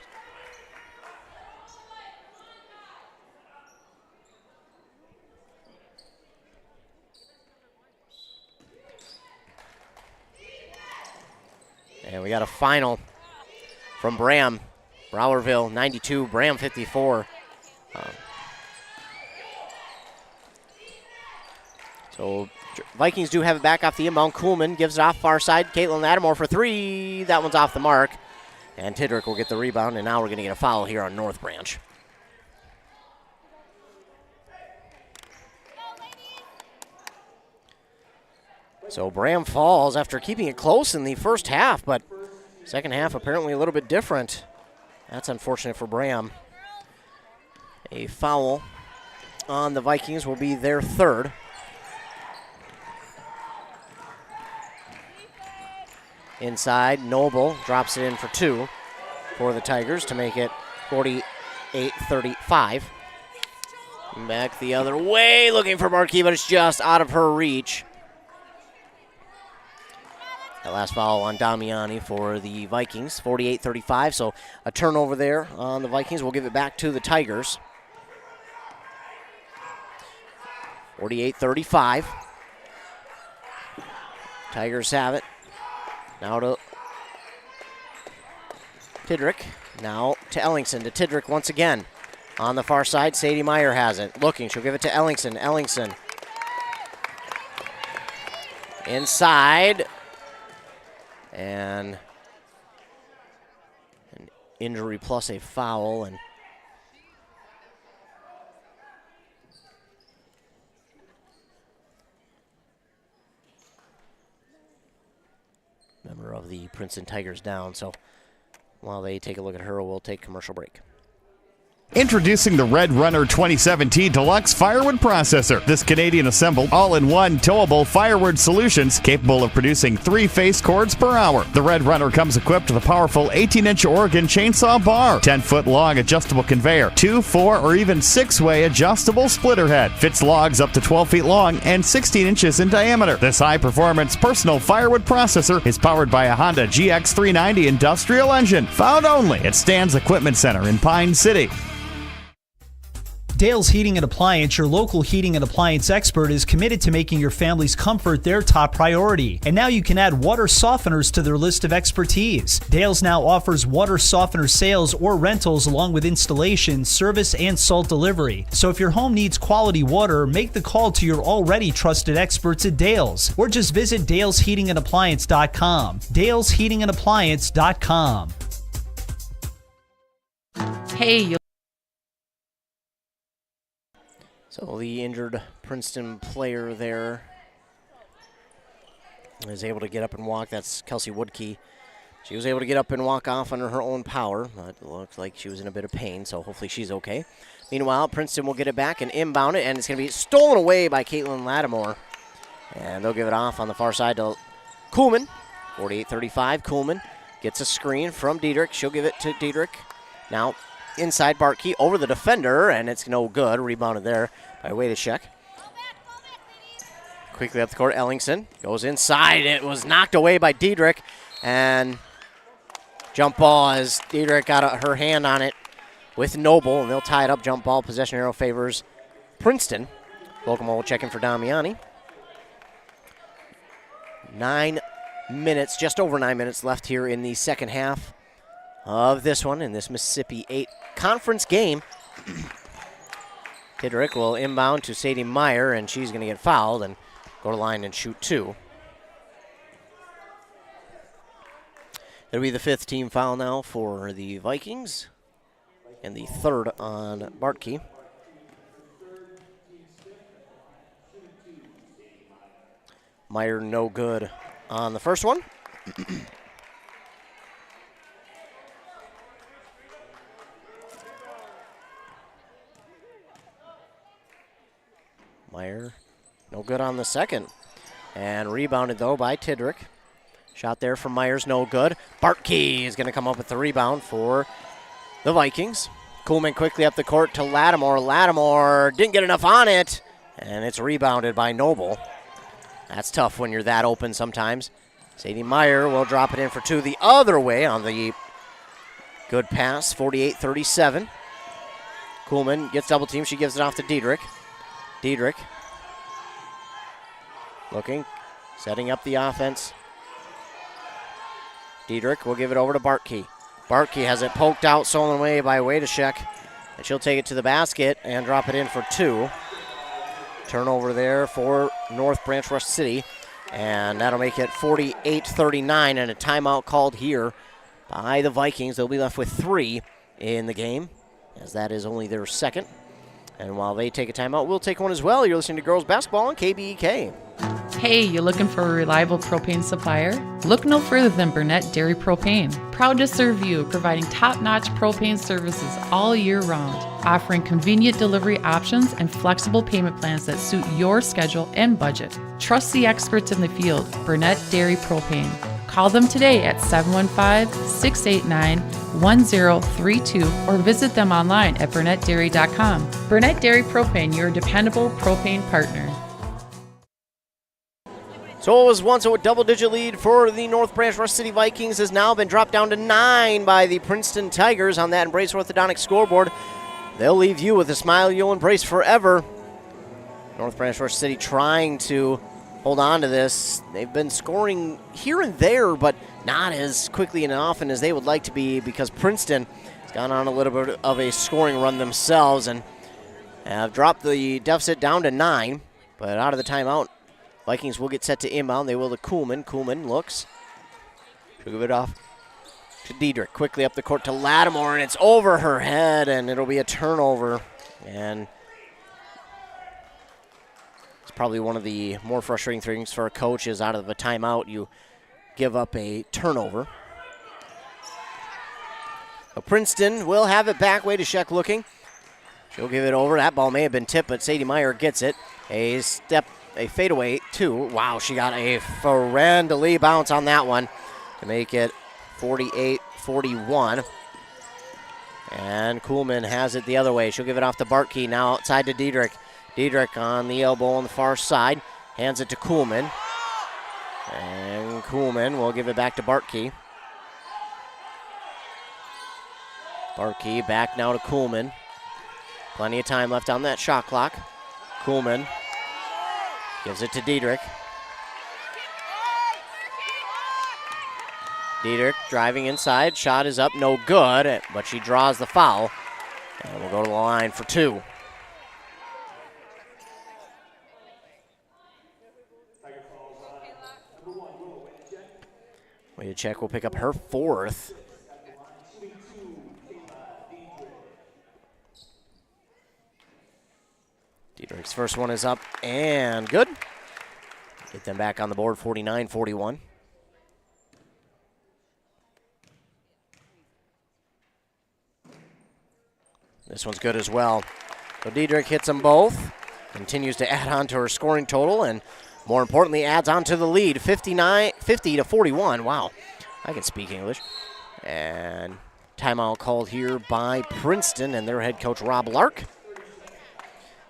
And we got a final from Bram. Browerville 92, Bram 54. So Vikings do have it back off the inbound. Kuhlman gives it off far side. Caitlin Lattimore for 3. That one's off the mark. And Tidrick will get the rebound, and now we're going to get a foul here on North Branch. So Bram falls after keeping it close in the first half, but second half apparently a little bit different. That's unfortunate for Bram. A foul on the Vikings will be their 3rd. Inside, Noble drops it in for 2 for the Tigers to make it 48-35. Back the other way, looking for Bartkey, but it's just out of her reach. That last foul on Damiani for the Vikings, 48-35. So a turnover there on the Vikings. We'll give it back to the Tigers. 48-35. Tigers have it. Now to Tidrick. Now to Ellingson. To Tidrick once again. On the far side, Sadie Meyer has it. Looking, she'll give it to Ellingson. Ellingson. Inside. And an injury plus a foul. And member of the Princeton Tigers down. So while they take a look at her, we'll take commercial break. Introducing the Red Runner 2017 Deluxe Firewood Processor. This Canadian-assembled, all-in-one towable firewood solutions capable of producing 3 face cords per hour. The Red Runner comes equipped with a powerful 18-inch Oregon chainsaw bar, 10-foot-long adjustable conveyor, 2, 4, or even 6-way adjustable splitter head. Fits logs up to 12 feet long and 16 inches in diameter. This high-performance personal firewood processor is powered by a Honda GX390 industrial engine, found only at Stan's Equipment Center in Pine City. Dale's Heating and Appliance, your local heating and appliance expert, is committed to making your family's comfort their top priority. And now you can add water softeners to their list of expertise. Dale's now offers water softener sales or rentals along with installation, service, and salt delivery. So if your home needs quality water, make the call to your already trusted experts at Dale's, or just visit dalesheatingandappliance.com. dalesheatingandappliance.com. Hey, you. So the injured Princeton player there is able to get up and walk. That's Kelsey Woodkey. She was able to get up and walk off under her own power, but it looked like she was in a bit of pain, so hopefully she's okay. Meanwhile, Princeton will get it back and inbound it, and it's going to be stolen away by Caitlin Lattimore. And they'll give it off on the far side to Kuhlman. 48-35, Kuhlman gets a screen from Diedrich. She'll give it to Diedrich. Now inside Bartkey over the defender, and it's no good. Rebounded there by Wadashek. Quickly up the court, Ellingson goes inside. It was knocked away by Diedrich, and jump ball as Diedrich got her hand on it with Noble, and they'll tie it up. Jump ball, possession arrow favors Princeton. Kokomo will check in for Damiani. 9 minutes, just over 9 minutes left here in the second half of this one, in this Mississippi 8 conference game. Diedrich will inbound to Sadie Meyer, and she's going to get fouled and go to line and shoot two. It'll be the fifth team foul now for the Vikings, and the third on Bartkey. Meyer no good on the first one. Meyer no good on the second. And rebounded, though, by Diedrich. Shot there from Myers, no good. Bartkey is going to come up with the rebound for the Vikings. Kuhlman quickly up the court to Lattimore. Lattimore didn't get enough on it, and it's rebounded by Noble. That's tough when you're that open sometimes. Sadie Meyer will drop it in for two the other way on the good pass, 48-37. Kuhlman gets double teamed. She gives it off to Diedrich. Diedrich looking, setting up the offense. Diedrich will give it over to Bartkey. Bartkey has it poked out, stolen away by Wadashek, and she'll take it to the basket and drop it in for two. Turnover there for North Branch Rush City, and that'll make it 48-39, and a timeout called here by the Vikings. They'll be left with 3 in the game, as that is only their second. And while they take a timeout, we'll take one as well. You're listening to Girls Basketball on KBEK. Hey, you looking for a reliable propane supplier? Look no further than Burnett Dairy Propane. Proud to serve you, providing top-notch propane services all year round, offering convenient delivery options and flexible payment plans that suit your schedule and budget. Trust the experts in the field, Burnett Dairy Propane. Call them today at 715-689-1032 or visit them online at burnettdairy.com. Burnett Dairy Propane, your dependable propane partner. So it was once a double-digit lead for the North Branch Rush City Vikings, has now been dropped down to 9 by the Princeton Tigers on that Embrace Orthodontic scoreboard. They'll leave you with a smile you'll embrace forever. North Branch Rush City trying to hold on to this. They've been scoring here and there, but not as quickly and often as they would like to be, because Princeton has gone on a little bit of a scoring run themselves and have dropped the deficit down to 9. But out of the timeout, Vikings will get set to inbound. They will to Kuhlman. Kuhlman looks. She'll give it off to Diedrich. Quickly up the court to Lattimore, and it's over her head, and it'll be a turnover. And it's probably one of the more frustrating things for a coach is out of a timeout, you give up a turnover. But Princeton will have it back. Wadashek looking. She'll give it over. That ball may have been tipped, but Sadie Meyer gets it. A fadeaway, too. Wow, she got a friendly bounce on that one to make it 48-41. And Kuhlman has it the other way. She'll give it off to Bartkey. Now outside to Diedrich. Diedrich on the elbow on the far side. Hands it to Kuhlman. And Kuhlman will give it back to Bartkey. Bartkey back now to Kuhlman. Plenty of time left on that shot clock. Kuhlman gives it to Diedrich. Diedrich driving inside. Shot is up, no good, but she draws the foul. And we'll go to the line for 2. Wojciech will pick up her 4th. Diedrich's first one is up and good. Get them back on the board, 49-41. This one's good as well. So Diedrich hits them both, continues to add on to her scoring total, and more importantly, adds on to the lead, 50-41. Wow, I can speak English. And timeout called here by Princeton and their head coach, Rob Lark.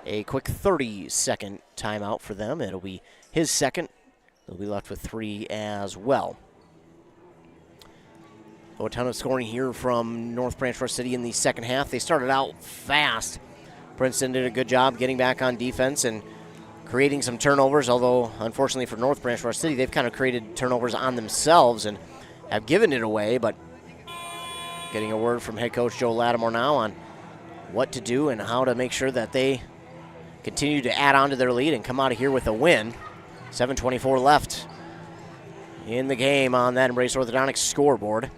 A quick 30-second timeout for them. It'll be his second. They'll be left with 3 as well. So a ton of scoring here from North Branch Rush City in the second half. They started out fast. Princeton did a good job getting back on defense and creating some turnovers, although unfortunately for North Branch Rush City, they've kind of created turnovers on themselves and have given it away, but getting a word from head coach Joe Lattimore now on what to do and how to make sure that they continue to add on to their lead and come out of here with a win. 7:24 left in the game on that Embrace Orthodontics scoreboard.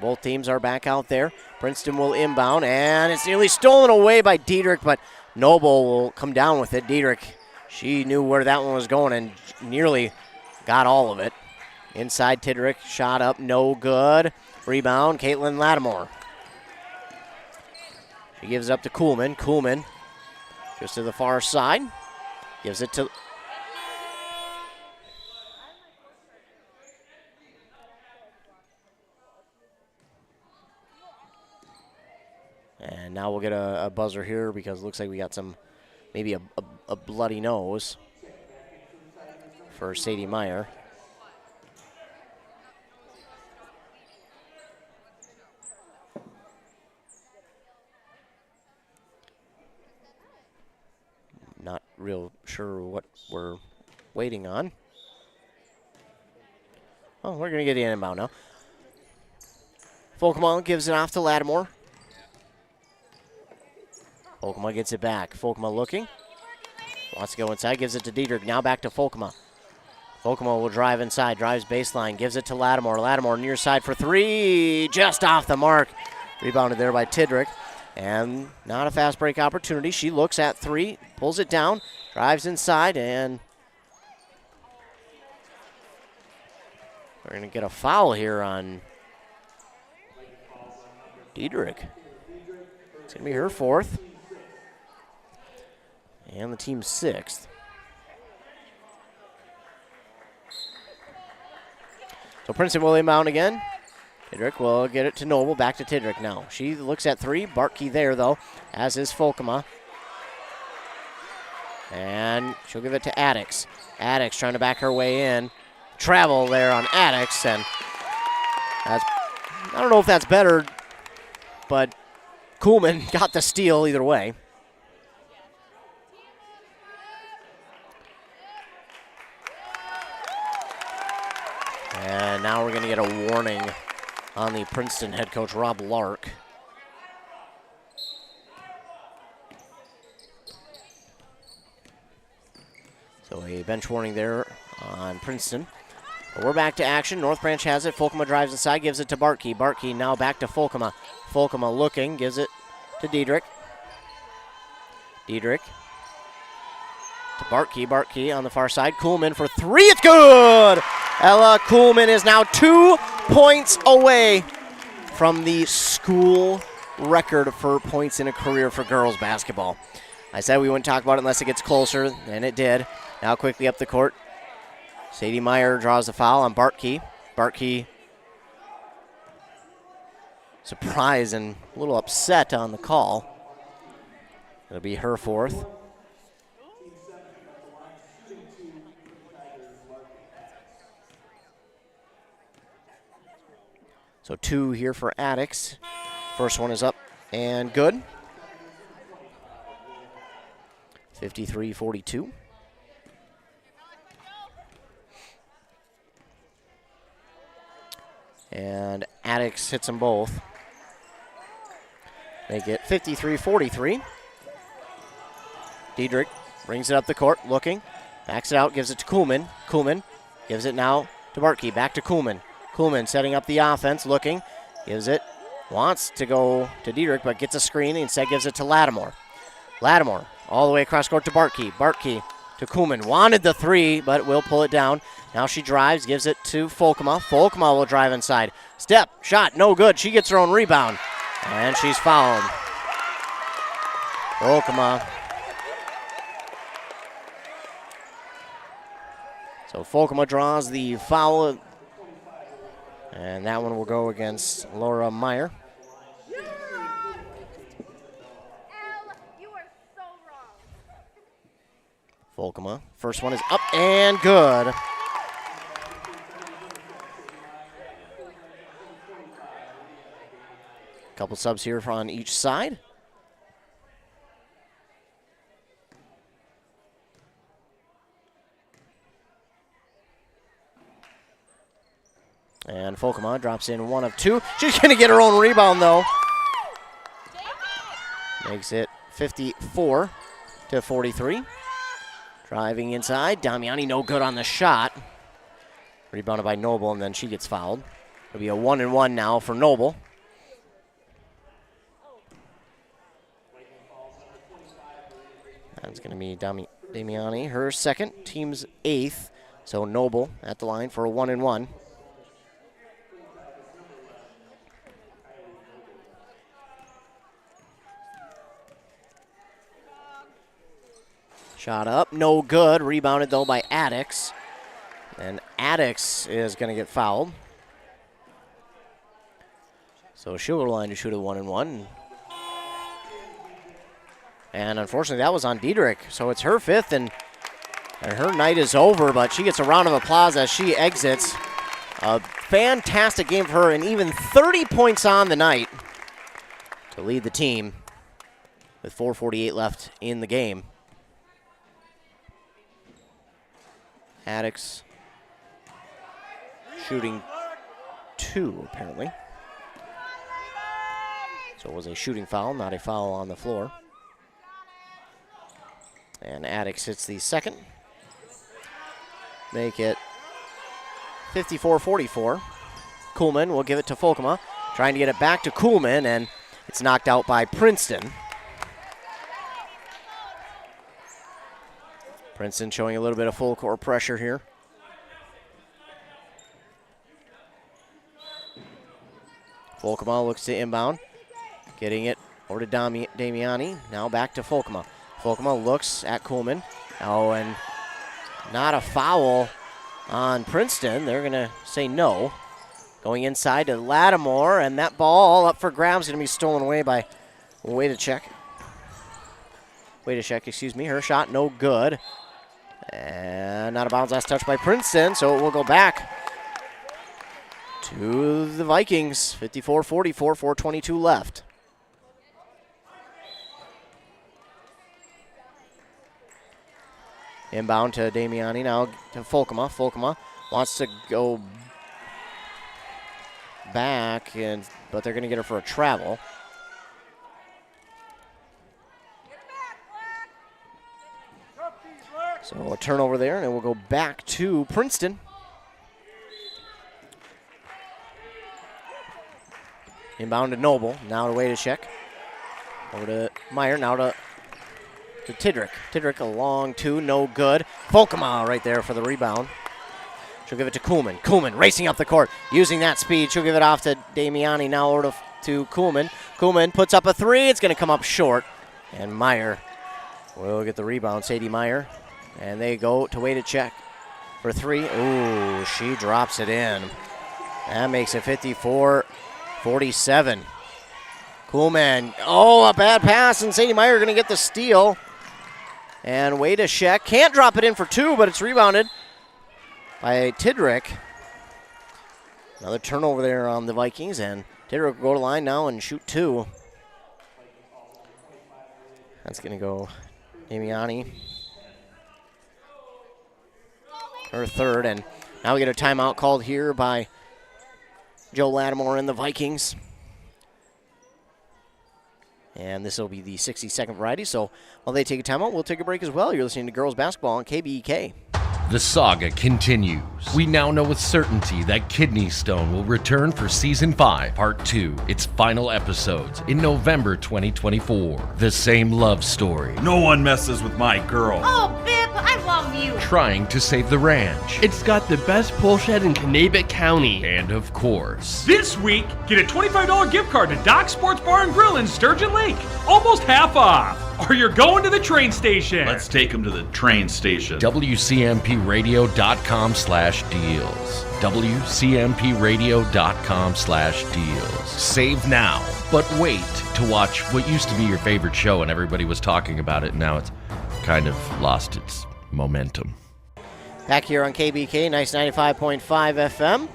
Both teams are back out there. Princeton will inbound, and it's nearly stolen away by Diedrich, but Noble will come down with it. Diedrich, she knew where that one was going and nearly got all of it. Inside Diedrich, shot up, no good. Rebound, Caitlin Lattimore. She gives it up to Kuhlman. Kuhlman goes to the far side, gives it to... And now we'll get a buzzer here because it looks like we got maybe a bloody nose for Sadie Meyer. Not real sure what we're waiting on. Oh, we're going to get the inbound now. Folkman gives it off to Lattimore. Folkma gets it back. Folkma looking. Wants to go inside. Gives it to Diedrich. Now back to Folkma. Folkma will drive inside. Drives baseline. Gives it to Lattimore. Lattimore near side for 3. Just off the mark. Rebounded there by Diedrich. And not a fast break opportunity. She looks at 3. Pulls it down. Drives inside. And we're going to get a foul here on Diedrich. It's going to be her 4th. And the team's 6th. So Princeton will inbound again. Diedrich will get it to Noble. Back to Diedrich now. She looks at 3. Bartkey there, though, as is Folkema. And she'll give it to Addix. Addix trying to back her way in. Travel there on Addix. And I don't know if that's better, but Kuhlman got the steal either way. And now we're going to get a warning on the Princeton head coach, Rob Lark. So a bench warning there on Princeton. But we're back to action. North Branch has it. Folkema drives inside, gives it to Bartkey. Bartkey now back to Folkema. Folkema looking, gives it to Diedrich. Diedrich to Bartkey. Bartkey on the far side. Kuhlman for 3. It's good! Ella Kuhlman is now 2 points away from the school record for points in a career for girls basketball. I said we wouldn't talk about it unless it gets closer, and it did. Now quickly up the court. Sadie Meyer draws the foul on Bartkey. Bartkey surprised and a little upset on the call. It'll be her 4th. So 2 here for Addicts. First one is up and good. 53-42. And Addicts hits them both. They get 53-43. Diedrich brings it up the court, looking. Backs it out, gives it to Kuhlman. Kuhlman gives it now to Bartkey. Back to Kuhlman. Kuhlman setting up the offense, looking. Gives it. Wants to go to Diedrich, but gets a screen. Instead gives it to Lattimore. Lattimore all the way across court to Bartkey. Bartkey to Kuhlman. Wanted the 3, but will pull it down. Now she drives, gives it to Folkema. Folkema will drive inside. Step, shot, no good. She gets her own rebound. And she's fouled. Folkema. So Folkema draws the foul. And that one will go against Laura Meyer. Folkema. First one is up and good. Couple subs here on each side. And Folkema drops in 1 of 2. She's going to get her own rebound, though. Makes it 54-43. Driving inside. Damiani no good on the shot. Rebounded by Noble, and then she gets fouled. It'll be a 1-and-1 now for Noble. That's going to be Damiani, her second, team's 8th. So Noble at the line for a 1-and-1. Shot up, no good. Rebounded, though, by Addicts. And Addicts is going to get fouled. So she'll go to the line to shoot a 1-and-1. And unfortunately, that was on Diedrich. So it's her 5th, and her night is over, but she gets a round of applause as she exits. A fantastic game for her, and even 30 points on the night to lead the team with 4:48 left in the game. Addicts shooting 2, apparently. So it was a shooting foul, not a foul on the floor. And Addicts hits the second. Make it 54-44. Kuhlman will give it to Folkema. Trying to get it back to Kuhlman, and it's knocked out by Princeton. Princeton showing a little bit of full court pressure here. Folkema looks to inbound. Getting it over to Damiani. Now back to Folkema. Folkema looks at Kuhlman. Oh, and not a foul on Princeton. They're going to say no. Going inside to Lattimore, and that ball up for grabs going to be stolen away by Wadacek. Excuse me. Her shot no good. And out of bounds, last touch by Princeton, so it will go back to the Vikings. 54-44, 4:22 left. Inbound to Damiani, now to Folkema. Folkema wants to go back, but they're going to get her for a travel. So a turnover there, and it will go back to Princeton. Inbound to Noble, now to Wadacek. Over to Meyer, now to Tidrick. Tidrick a long 2, no good. Folkema right there for the rebound. She'll give it to Kuhlman. Kuhlman racing up the court, using that speed. She'll give it off to Damiani, now over to Kuhlman. Kuhlman puts up a 3. It's going to come up short. And Meyer will get the rebound, Sadie Meyer. And they go to Wadacek for 3. Ooh, she drops it in. That makes it 54-47. Kuhlman, a bad pass, and Sadie Meyer going to get the steal. And Wadacek can't drop it in for 2, but it's rebounded by Tidrick. Another turnover there on the Vikings, and Tidrick will go to line now and shoot 2. That's going to go Damiani. Her third, and now we get a timeout called here by Joe Lattimore and the Vikings. And this will be the 60-second variety, so while they take a timeout, we'll take a break as well. You're listening to Girls Basketball on KBEK. The saga continues. We now know with certainty that Kidney Stone will return for Season 5, Part 2, its final episodes, in November 2024. The same love story. No one messes with my girl. Oh, Bip, I love you. Trying to save the ranch. It's got the best pull shed in Kanabec County. And of course, This week, get a $25 gift card to Doc Sports Bar and Grill in Sturgeon Lake. Almost half off. Or you're going to the train station. Let's take him to the train station. WCMPradio.com/deals. WCMPradio.com/deals. Save now, but wait to watch what used to be your favorite show and everybody was talking about it. Now it's kind of lost its momentum. Back here on KBK, nice 95.5 FM.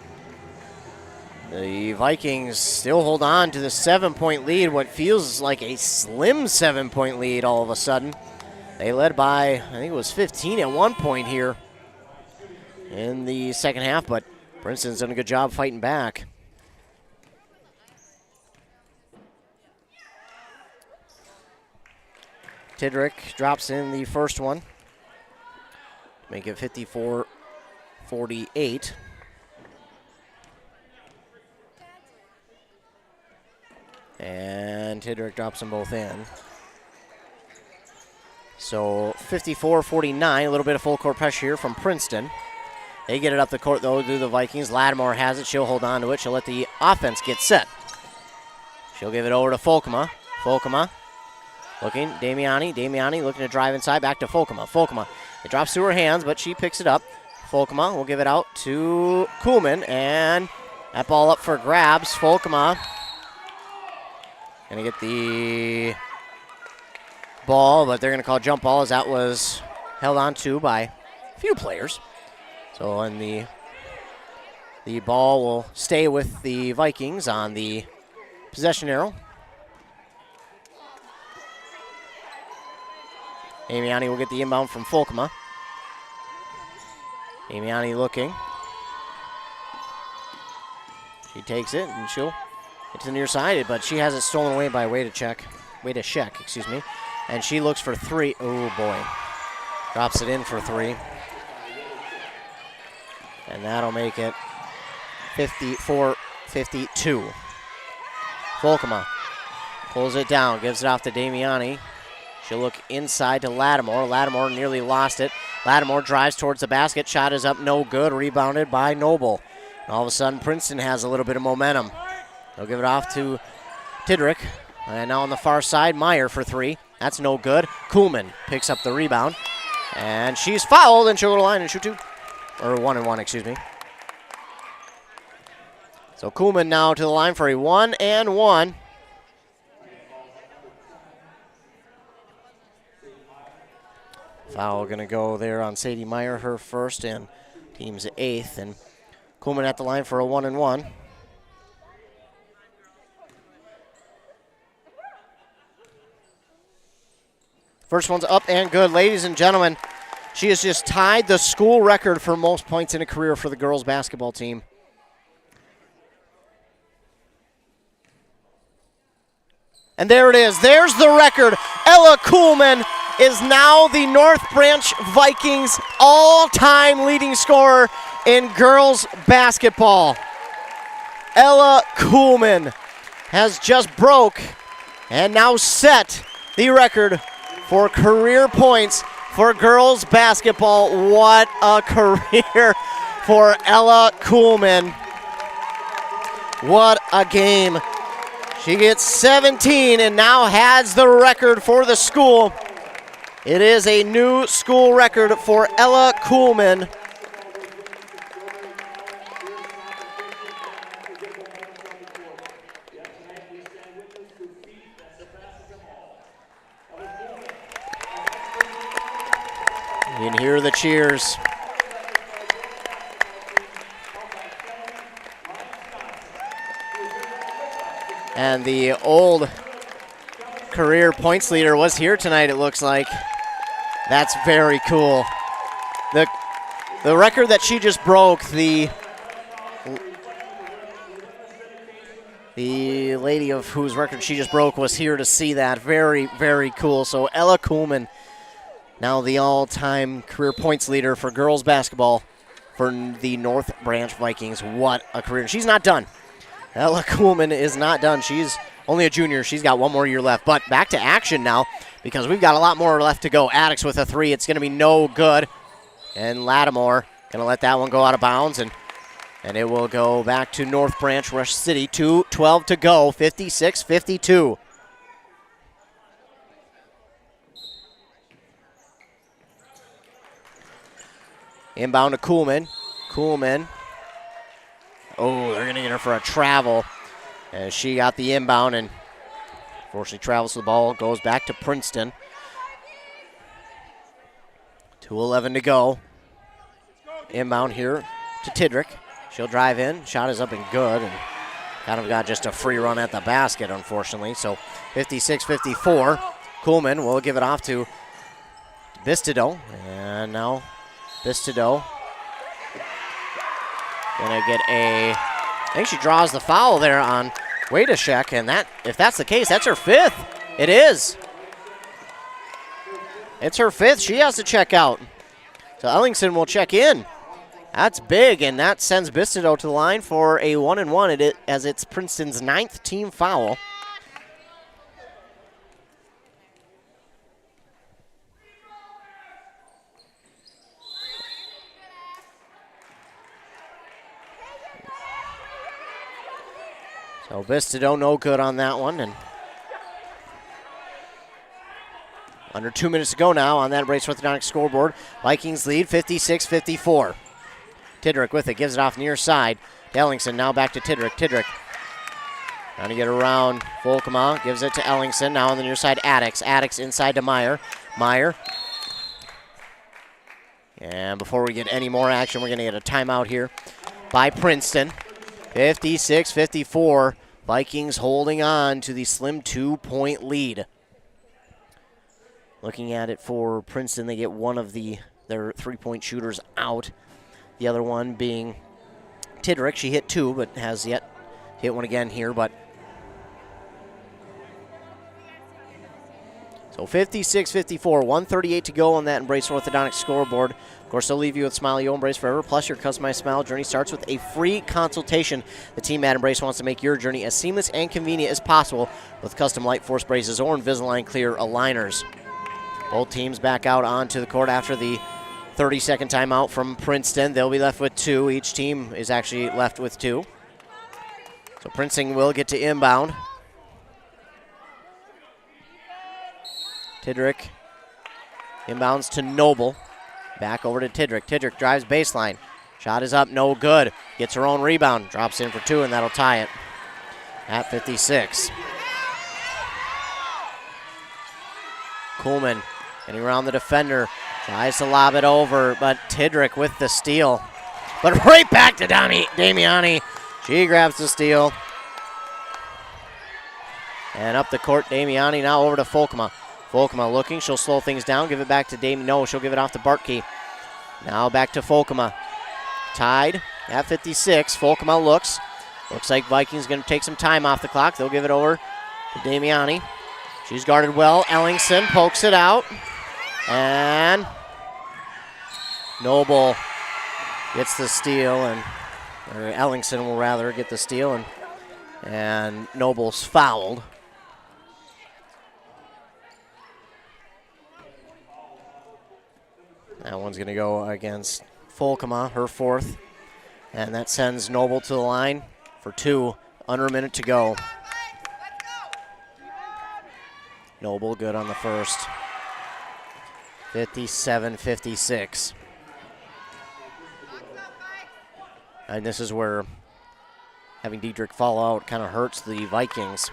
The Vikings still hold on to the 7-point lead, what feels like a slim 7-point lead all of a sudden. They led by, I think it was 15 at one point here in the second half, but Princeton's done a good job fighting back. Tidrick drops in the first one. Make it 54-48. And Tidrick drops them both in. So 54-49, a little bit of full court pressure here from Princeton. They get it up the court though to the Vikings. Lattimore has it. She'll hold on to it. She'll let the offense get set. She'll give it over to Folkema. Folkema looking. Damiani. Damiani looking to drive inside. Back to Folkema. Folkema. It drops through her hands, but she picks it up. Folkema will give it out to Kuhlman. And that ball up for grabs. Folkema going to get the ball, but they're going to call jump ball as that was held on to by a few players. So and the ball will stay with the Vikings on the possession arrow. Damiani will get the inbound from Folkema. Damiani looking. She takes it and she'll get to the near side, but she has it stolen away by Way to Sheck, excuse me. And she looks for 3. Oh boy. Drops it in for 3. And that'll make it 54-52. Folkema pulls it down, gives it off to Damiani. She'll look inside to Lattimore. Lattimore nearly lost it. Lattimore drives towards the basket. Shot is up, no good. Rebounded by Noble. And all of a sudden, Princeton has a little bit of momentum. They'll give it off to Tidrick. And now on the far side, Meyer for 3. That's no good. Kuhlman picks up the rebound. And she's fouled, and she'll go to the line and shoot 2. Or 1-1, excuse me. So Kuhlman now to the line for a 1-and-1. Foul going to go there on Sadie Meyer, her first, and team's 8th. And Kuhlman at the line for a 1-and-1. First one's up and good. Ladies and gentlemen, she has just tied the school record for most points in a career for the girls basketball team. And there it is. There's the record. Ella Kuhlman is now the North Branch Vikings all-time leading scorer in girls basketball. Ella Kuhlman has just broke and now set the record for career points for girls basketball. What a career for Ella Kuhlman. What a game. She gets 17 and now has the record for the school. It is a new school record for Ella Kuhlman. You can hear the cheers. And the old career points leader was here tonight, it looks like. That's very cool. The record that she just broke, the lady of whose record she just broke was here to see that. Very, very cool. So Ella Kuhlman, now the all-time career points leader for girls basketball for the North Branch Vikings. What a career. She's not done. Ella Kuhlman is not done. She's only a junior. She's got one more year left. But back to action now because we've got a lot more left to go. Addicks with a three. It's going to be no good. And Lattimore going to let that one go out of bounds. And it will go back to North Branch Rush City. 2:12 to go. 56-52. Inbound to Kuhlman. Kuhlman. Oh, they're going to get her for a travel. And she got the inbound and unfortunately travels to the ball. Goes back to Princeton. 2:11 to go. Inbound here to Tidrick. She'll drive in. Shot is up and good. And kind of got just a free run at the basket, unfortunately. So 56-54. Kuhlman will give it off to Bistido. And now Bistido gonna get I think she draws the foul there on Wadashek, and that, if that's the case, that's her fifth. It is. It's her fifth. She has to check out. So Ellingson will check in. That's big, and that sends Bistido to the line for a 1-and-1 as it's Princeton's 9th team foul. So Bistido no good on that one, and under 2 minutes to go now on that Brace Orthodontic scoreboard. Vikings lead 56-54. Tidrick with it, gives it off near side. Ellingson now back to Tidrick. Tidrick trying to get around Volkema, gives it to Ellingson. Now on the near side, Addicks. Addicks inside to Meyer. Meyer. And before we get any more action, we're going to get a timeout here by Princeton. 56-54. Vikings holding on to the slim 2-point lead. Looking at it for Princeton, they get one of their three-point shooters out. The other one being Tidrick. She hit two, but has yet hit one again here. But so 56-54, 1:38 to go on that Embrace Orthodontics scoreboard. Of course, they'll leave you with Smile You'll Embrace Forever. Plus, your customized smile journey starts with a free consultation. The team at Embrace wants to make your journey as seamless and convenient as possible with custom Light Force braces or Invisalign Clear aligners. Both teams back out onto the court after the 30-second timeout from Princeton. They'll be left with two. Each team is actually left with two. So Princeton will get to inbound. Tidrick inbounds to Noble. Back over to Tidrick. Tidrick drives baseline. Shot is up, no good. Gets her own rebound. Drops in for two, and that'll tie it at 56. Kuhlman getting around the defender. Tries to lob it over, but Tidrick with the steal. But right back to Damiani. She grabs the steal. And up the court, Damiani now over to Volkema. Volkema looking, she'll slow things down, give it back to Damiani. No, she'll give it off to Bartkey. Now back to Volkema. Tied at 56. Volkema looks. Looks like Vikings going to take some time off the clock. They'll give it over to Damiani. She's guarded well. Ellingson pokes it out. And Noble gets the steal, or Ellingson will rather get the steal, and Noble's fouled. That one's going to go against Volkema, her fourth, and that sends Noble to the line for two, under a minute to go. Noble good on the first. 57-56. And this is where having Diedrich fall out kind of hurts the Vikings.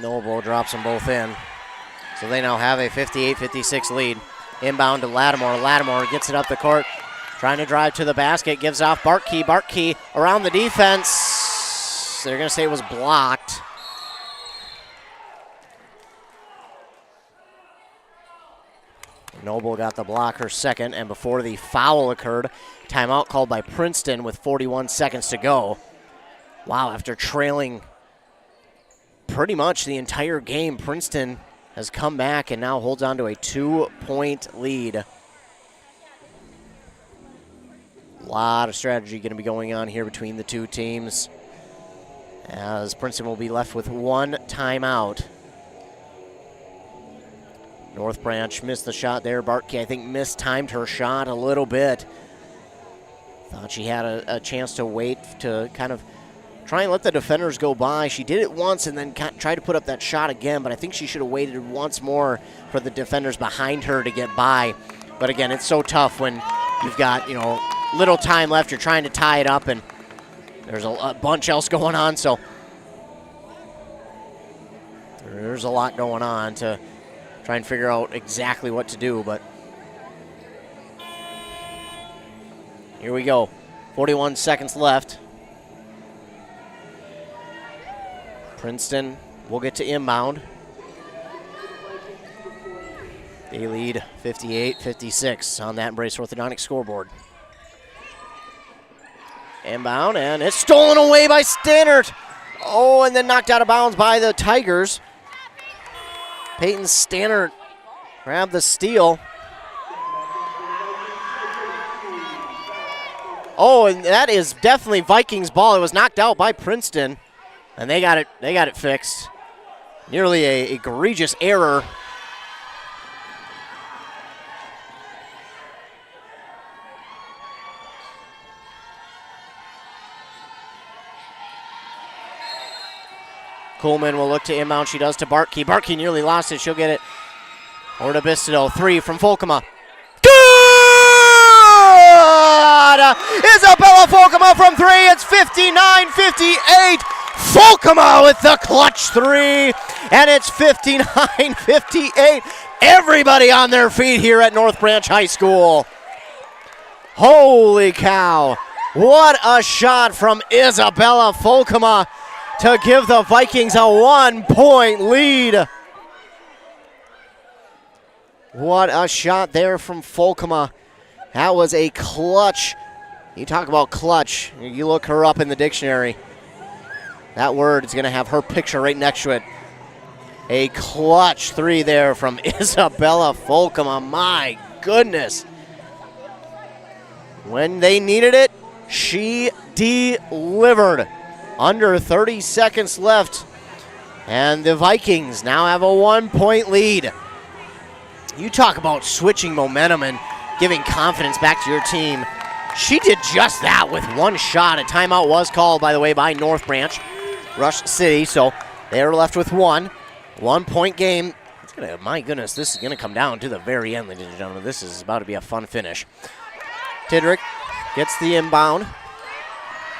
Noble drops them both in. So they now have a 58-56 lead. Inbound to Lattimore. Lattimore gets it up the court. Trying to drive to the basket. Gives off Bartkey. Bartkey around the defense. They're going to say it was blocked. Noble got the block, her second, and before the foul occurred, timeout called by Princeton with 41 seconds to go. Wow, after trailing pretty much the entire game, Princeton has come back and now holds on to a 2-point lead. A lot of strategy going to be going on here between the two teams, as Princeton will be left with one timeout. North Branch missed the shot there. Bartkey, I think, mistimed her shot a little bit. Thought she had a chance to wait to kind of try and let the defenders go by. She did it once and then tried to put up that shot again, but I think she should have waited once more for the defenders behind her to get by. But again, it's so tough when you've got, little time left. You're trying to tie it up, and there's a bunch else going on, so there's a lot going on to try and figure out exactly what to do, but here we go. 41 seconds left. Princeton will get to inbound. They lead 58-56 on that Embrace Orthodontic scoreboard. Inbound, and it's stolen away by Stannard. Oh, and then knocked out of bounds by the Tigers. Peyton Stannard grabbed the steal. Oh, and that is definitely Vikings ball. It was knocked out by Princeton, and they got it fixed. Nearly a egregious error. Coleman will look to inbound. She does to Bartkey. Bartkey nearly lost it. She'll get it over to Bistido. 3 from Folkema. Good! Isabella Folkema from 3. It's 59-58. Folkema with the clutch 3. And it's 59-58. Everybody on their feet here at North Branch High School. Holy cow. What a shot from Isabella Folkema to give the Vikings a 1-point lead. What a shot there from Folkema. That was a clutch. You talk about clutch. You look her up in the dictionary. That word is going to have her picture right next to it. A clutch 3 there from Isabella Folkema. My goodness. When they needed it, she delivered. Under 30 seconds left, and the Vikings now have a 1-point lead. You talk about switching momentum and giving confidence back to your team. She did just that with one shot. A timeout was called, by the way, by North Branch, Rush City, so they are left with 1-point game. My goodness, this is going to come down to the very end, ladies and gentlemen. This is about to be a fun finish. Tidrick gets the inbound.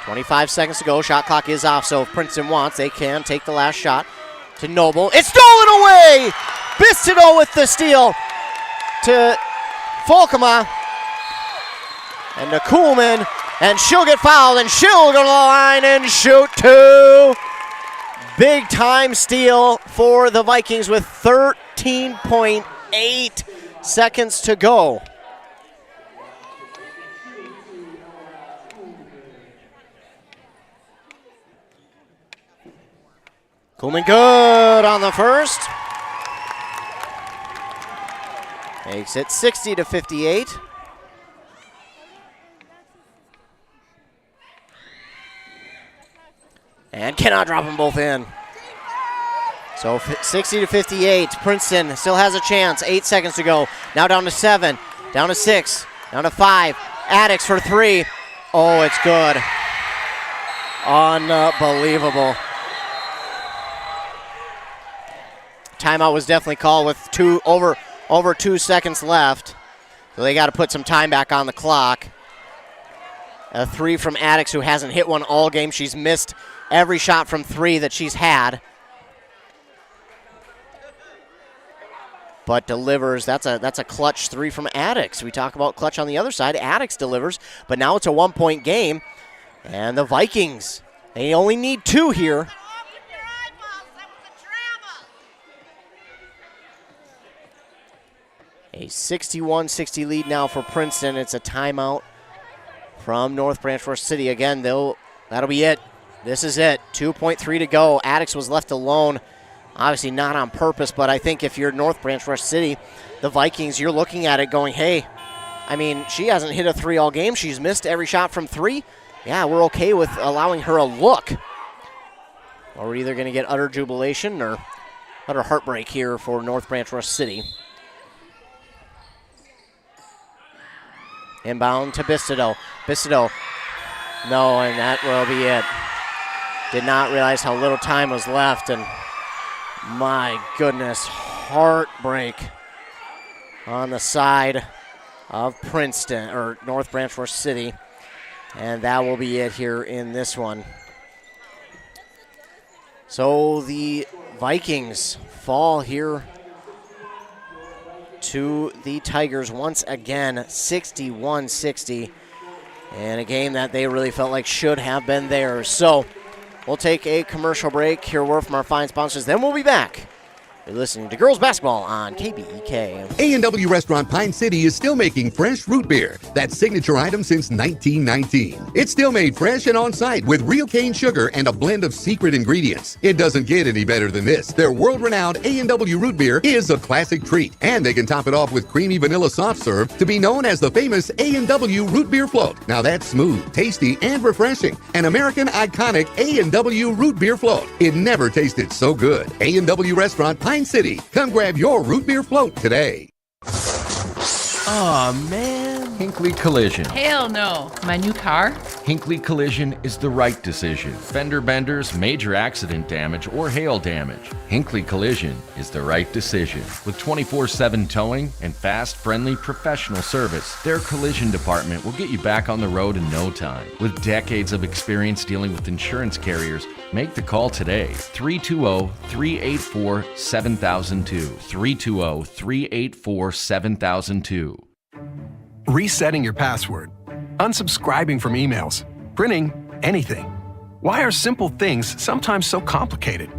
25 seconds to go. Shot clock is off, so if Princeton wants, they can take the last shot to Noble. It's stolen away! Bistido with the steal to Folkema. And to Kuhlman, and she'll get fouled, and she'll go to the line and shoot 2. Big time steal for the Vikings with 13.8 seconds to go. Kuhlman good on the first. Makes it 60-58. And cannot drop them both in. So 60-58. Princeton still has a chance. 8 seconds to go. Now down to 7. Down to 6. Down to 5. Addix for 3. Oh, it's good. Unbelievable. Timeout was definitely called with over 2 seconds left. So they got to put some time back on the clock. A 3 from Addix, who hasn't hit one all game. She's missed every shot from 3 that she's had. But delivers. That's a clutch 3 from Addix. We talk about clutch on the other side. Addix delivers, but now it's a 1-point game. And the Vikings They only need 2 here. A 61-60 lead now for Princeton. It's a timeout from North Branch Rush City. Again, that'll be it. This is it. 2.3 to go. Addix was left alone. Obviously not on purpose, but I think if you're North Branch Rush City, the Vikings, you're looking at it going, hey, I mean, she hasn't hit a 3 all game. She's missed every shot from 3. Yeah, we're okay with allowing her a look. Or we're either going to get utter jubilation or utter heartbreak here for North Branch Rush City. Inbound to Bistido. Bistido. No, and that will be it. Did not realize how little time was left, and my goodness, heartbreak on the side of Princeton, or North Branch Rush City. And that will be it here in this one. So the Vikings fall here to the Tigers once again, 61-60. And a game that they really felt like should have been theirs. So we'll take a commercial break, hear a word from our fine sponsors, then we'll be back. You're listening to Girls Basketball on KBEK. A&W Restaurant Pine City is still making fresh root beer. That signature item since 1919. It's still made fresh and on-site with real cane sugar and a blend of secret ingredients. It doesn't get any better than this. Their world-renowned A&W root beer is a classic treat. And they can top it off with creamy vanilla soft serve to be known as the famous A&W root beer float. Now that's smooth, tasty, and refreshing. An American iconic A&W root beer float. It never tasted so good. A&W Restaurant Pine City. Come grab your root beer float today. Aw, man. Hinckley Collision. Hell no. My new car? Hinckley Collision is the right decision. Fender benders, major accident damage, or hail damage. Hinckley Collision is the right decision. With 24/7 towing and fast, friendly, professional service, their collision department will get you back on the road in no time. With decades of experience dealing with insurance carriers, make the call today. 320-384-7002. 320-384-7002. Resetting your password, unsubscribing from emails, printing anything. Why are simple things sometimes so complicated?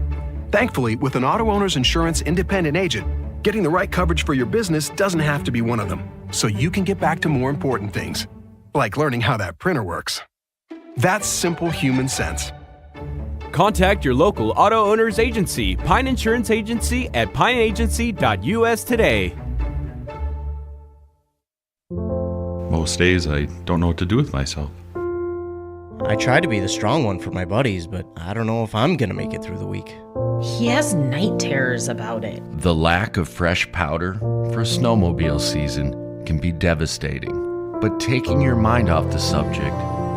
Thankfully, with an auto owner's insurance independent agent, getting the right coverage for your business doesn't have to be one of them, so you can get back to more important things, like learning how that printer works. That's simple human sense. Contact your local auto owner's agency, Pine Insurance Agency, at pineagency.us today. Most days, I don't know what to do with myself. I try to be the strong one for my buddies, but I don't know if I'm going to make it through the week. He has night terrors about it. The lack of fresh powder for snowmobile season can be devastating, but taking your mind off the subject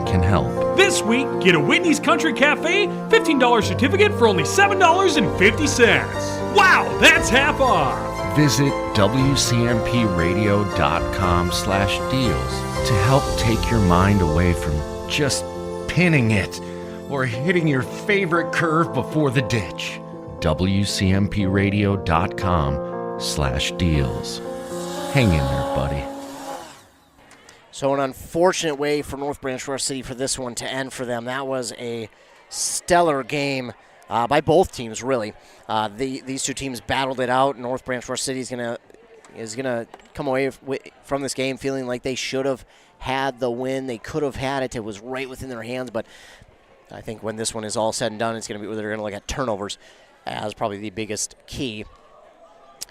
can help. This week, get a Whitney's Country Cafe $15 certificate for only $7.50. Wow, that's half off. Visit WCMPradio.com/deals to help take your mind away from just pinning it or hitting your favorite curve before the ditch. WCMPradio.com/deals. Hang in there, buddy. So an unfortunate way for North Branch Rush City for this one to end for them. That was a stellar game by both teams, really. These two teams battled it out. North Branch Rush City is gonna come away from this game feeling like they should have had the win. They could have had it. It was right within their hands. But I think when this one is all said and done, it's going to be they're going to look at turnovers as probably the biggest key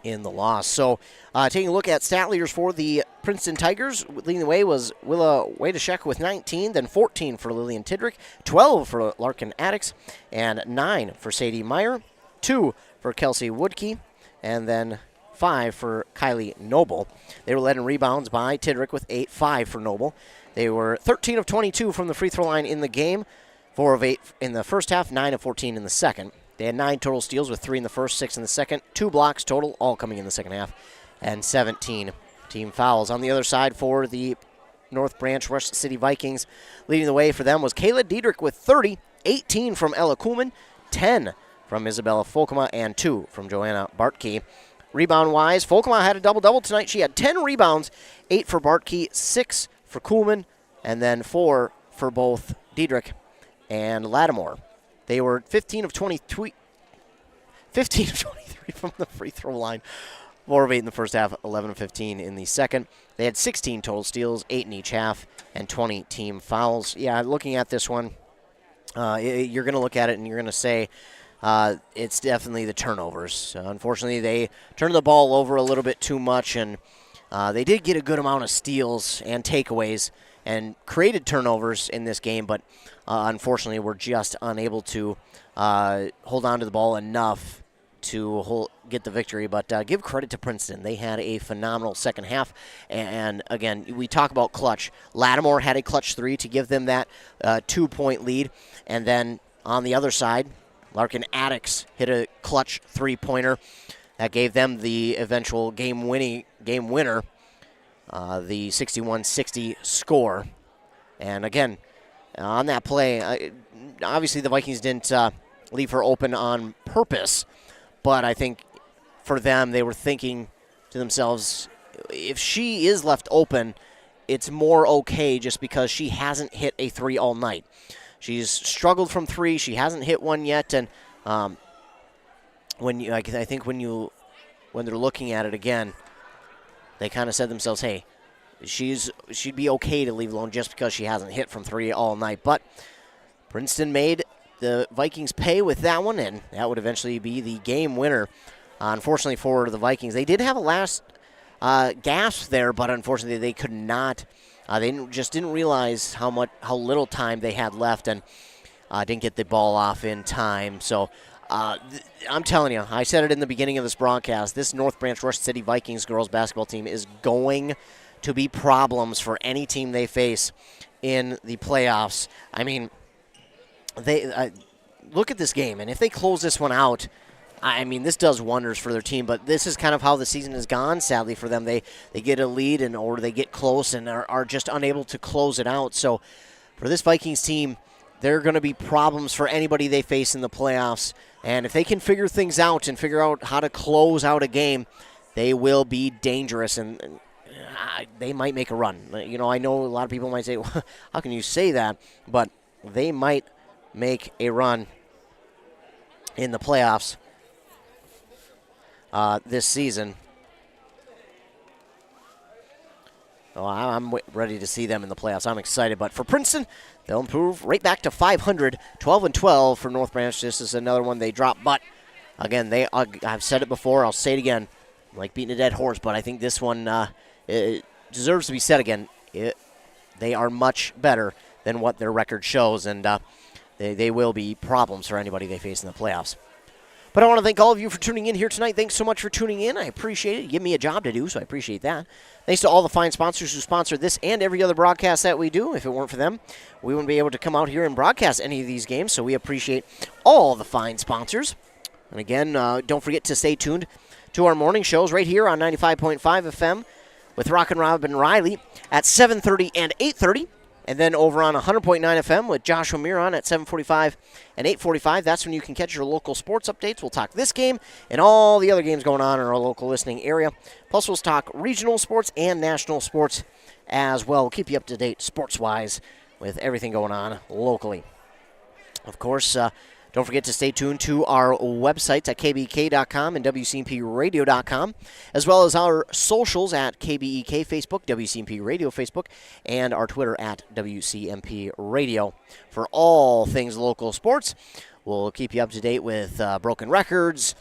in the loss. So taking a look at stat leaders for the Princeton Tigers, leading the way was Willa Wadashek with 19, then 14 for Lillian Tidrick, 12 for Larkin Addix, and 9 for Sadie Meyer, 2 for Kelsey Woodkey, and then 5 for Kylie Noble. They were led in rebounds by Tidrick with 8, 5 for Noble. They were 13 of 22 from the free throw line in the game, 4 of 8 in the first half, 9 of 14 in the second. They had 9 total steals with 3 in the first, 6 in the second, 2 blocks total, all coming in the second half, and 17 team fouls. On the other side for the North Branch Rush City Vikings, leading the way for them was Kayla Diedrich with 30, 18 from Ella Kuhlman, 10 from Isabella Folkema, and 2 from Joanna Bartkey. Rebound-wise, Folkema had a double-double tonight. She had 10 rebounds, 8 for Bartkey, 6 for Kuhlman, and then 4 for both Diedrich and Lattimore. They were 15 of 23 from the free throw line. 4 of 8 in the first half, 11 of 15 in the second. They had 16 total steals, 8 in each half, and 20 team fouls. Yeah, looking at this one, you're going to look at it and you're going to say it's definitely the turnovers. Unfortunately, they turned the ball over a little bit too much, and they did get a good amount of steals and takeaways and created turnovers in this game, but unfortunately were just unable to hold on to the ball enough to get the victory. But give credit to Princeton. They had a phenomenal second half. And again, we talk about clutch. Lattimore had a clutch 3 to give them that 2-point lead. And then on the other side, Larkin Addicks hit a clutch 3-pointer that gave them the eventual game winner, the 61-60 score. And again, on that play, obviously the Vikings didn't leave her open on purpose. But I think for them, they were thinking to themselves, if she is left open, it's more okay just because she hasn't hit a 3 all night. She's struggled from 3. She hasn't hit one yet. And I think when they're looking at it again, they kind of said to themselves, hey, she'd be okay to leave alone just because she hasn't hit from 3 all night. But Princeton made the Vikings pay with that one, and that would eventually be the game winner. Unfortunately for the Vikings, they did have a last gasp there, but unfortunately they could not. They didn't realize how little time they had left, and didn't get the ball off in time. So I'm telling you, I said it in the beginning of this broadcast, this North Branch Rush City Vikings girls basketball team is going to be problems for any team they face in the playoffs. I mean, they look at this game, and if they close this one out, I mean, this does wonders for their team. But this is kind of how the season has gone, sadly, for them. They get a lead, or they get close and are just unable to close it out. So for this Vikings team, there are going to be problems for anybody they face in the playoffs. And if they can figure things out and figure out how to close out a game, they will be dangerous, and they might make a run. You know, I know a lot of people might say, well, how can you say that? But they might make a run in the playoffs this season. Oh, I'm ready to see them in the playoffs. I'm excited. But for Princeton, they'll improve right back to 500, 12-12 for North Branch. This is another one they dropped. But, again, I've said it before. I'll say it again. I'm like beating a dead horse, but I think this one it deserves to be said again. They are much better than what their record shows, and they will be problems for anybody they face in the playoffs. But I want to thank all of you for tuning in here tonight. Thanks so much for tuning in. I appreciate it. Give me a job to do, so I appreciate that. Thanks to all the fine sponsors who sponsor this and every other broadcast that we do. If it weren't for them, we wouldn't be able to come out here and broadcast any of these games, so we appreciate all the fine sponsors. And again, don't forget to stay tuned to our morning shows right here on 95.5 FM with Rockin' Robin Riley at 7:30 and 8:30. And then over on 100.9 FM with Joshua Miron at 7:45 and 8:45. That's when you can catch your local sports updates. We'll talk this game and all the other games going on in our local listening area. Plus, we'll talk regional sports and national sports as well. We'll keep you up to date sports-wise with everything going on locally. Of course, don't forget to stay tuned to our websites at kbek.com and wcmpradio.com, as well as our socials at KBEK Facebook, WCMP Radio Facebook, and our Twitter at WCMP Radio. For all things local sports, we'll keep you up to date with broken records,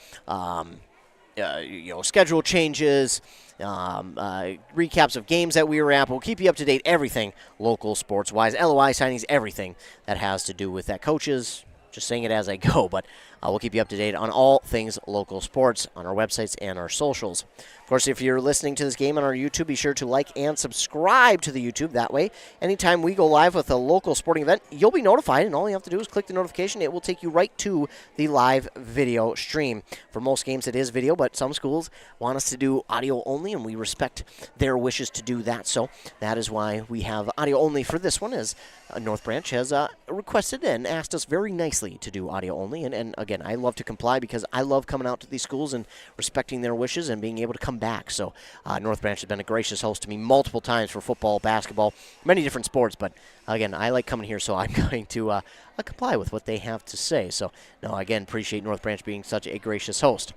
schedule changes, recaps of games that we were at. We'll keep you up to date, everything local sports-wise, LOI signings, everything that has to do with that. Coaches, just saying it as I go, but we'll keep you up to date on all things local sports on our websites and our socials. Of course, if you're listening to this game on our YouTube, be sure to like and subscribe to the YouTube. That way, anytime we go live with a local sporting event, you'll be notified, and all you have to do is click the notification. It will take you right to the live video stream. For most games, it is video, but some schools want us to do audio only, and we respect their wishes to do that. So that is why we have audio only for this one, as North Branch has requested and asked us very nicely to do audio only. And again, I love to comply because I love coming out to these schools and respecting their wishes and being able to come back. So North Branch has been a gracious host to me multiple times for football, basketball, many different sports. But again, I like coming here, so I'm going to comply with what they have to say. So, no, again, appreciate North Branch being such a gracious host.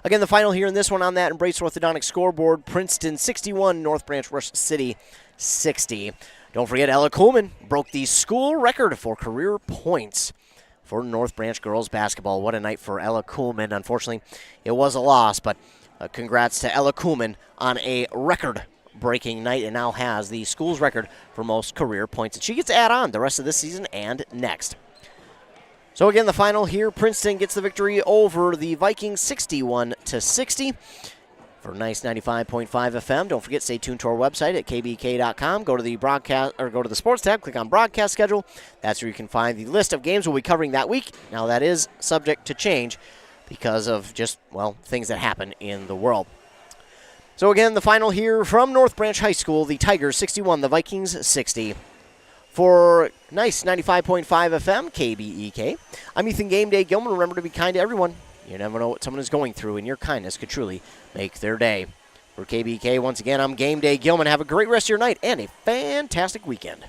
Again, the final here in this one on that Embrace Orthodontic scoreboard, Princeton 61, North Branch Rush City 60. Don't forget, Ella Coolman broke the school record for career points for North Branch girls basketball. What a night for Ella Coolman. Unfortunately, it was a loss, but congrats to Ella Coolman on a record-breaking night and now has the school's record for most career points. And she gets to add on the rest of this season and next. So again, the final here, Princeton gets the victory over the Vikings 61-60. For nice 95.5 FM, don't forget, stay tuned to our website at kbk.com. Go to the broadcast or go to the sports tab, click on broadcast schedule. That's where you can find the list of games we'll be covering that week. Now that is subject to change because of just, well, things that happen in the world. So again, the final here from North Branch High School, the Tigers 61, the Vikings 60. For nice 95.5 FM, KBEK, I'm Ethan Game Day Gilman. Remember to be kind to everyone. You never know what someone is going through, and your kindness could truly make their day. For KBK, once again, I'm Game Day Gilman. Have a great rest of your night and a fantastic weekend.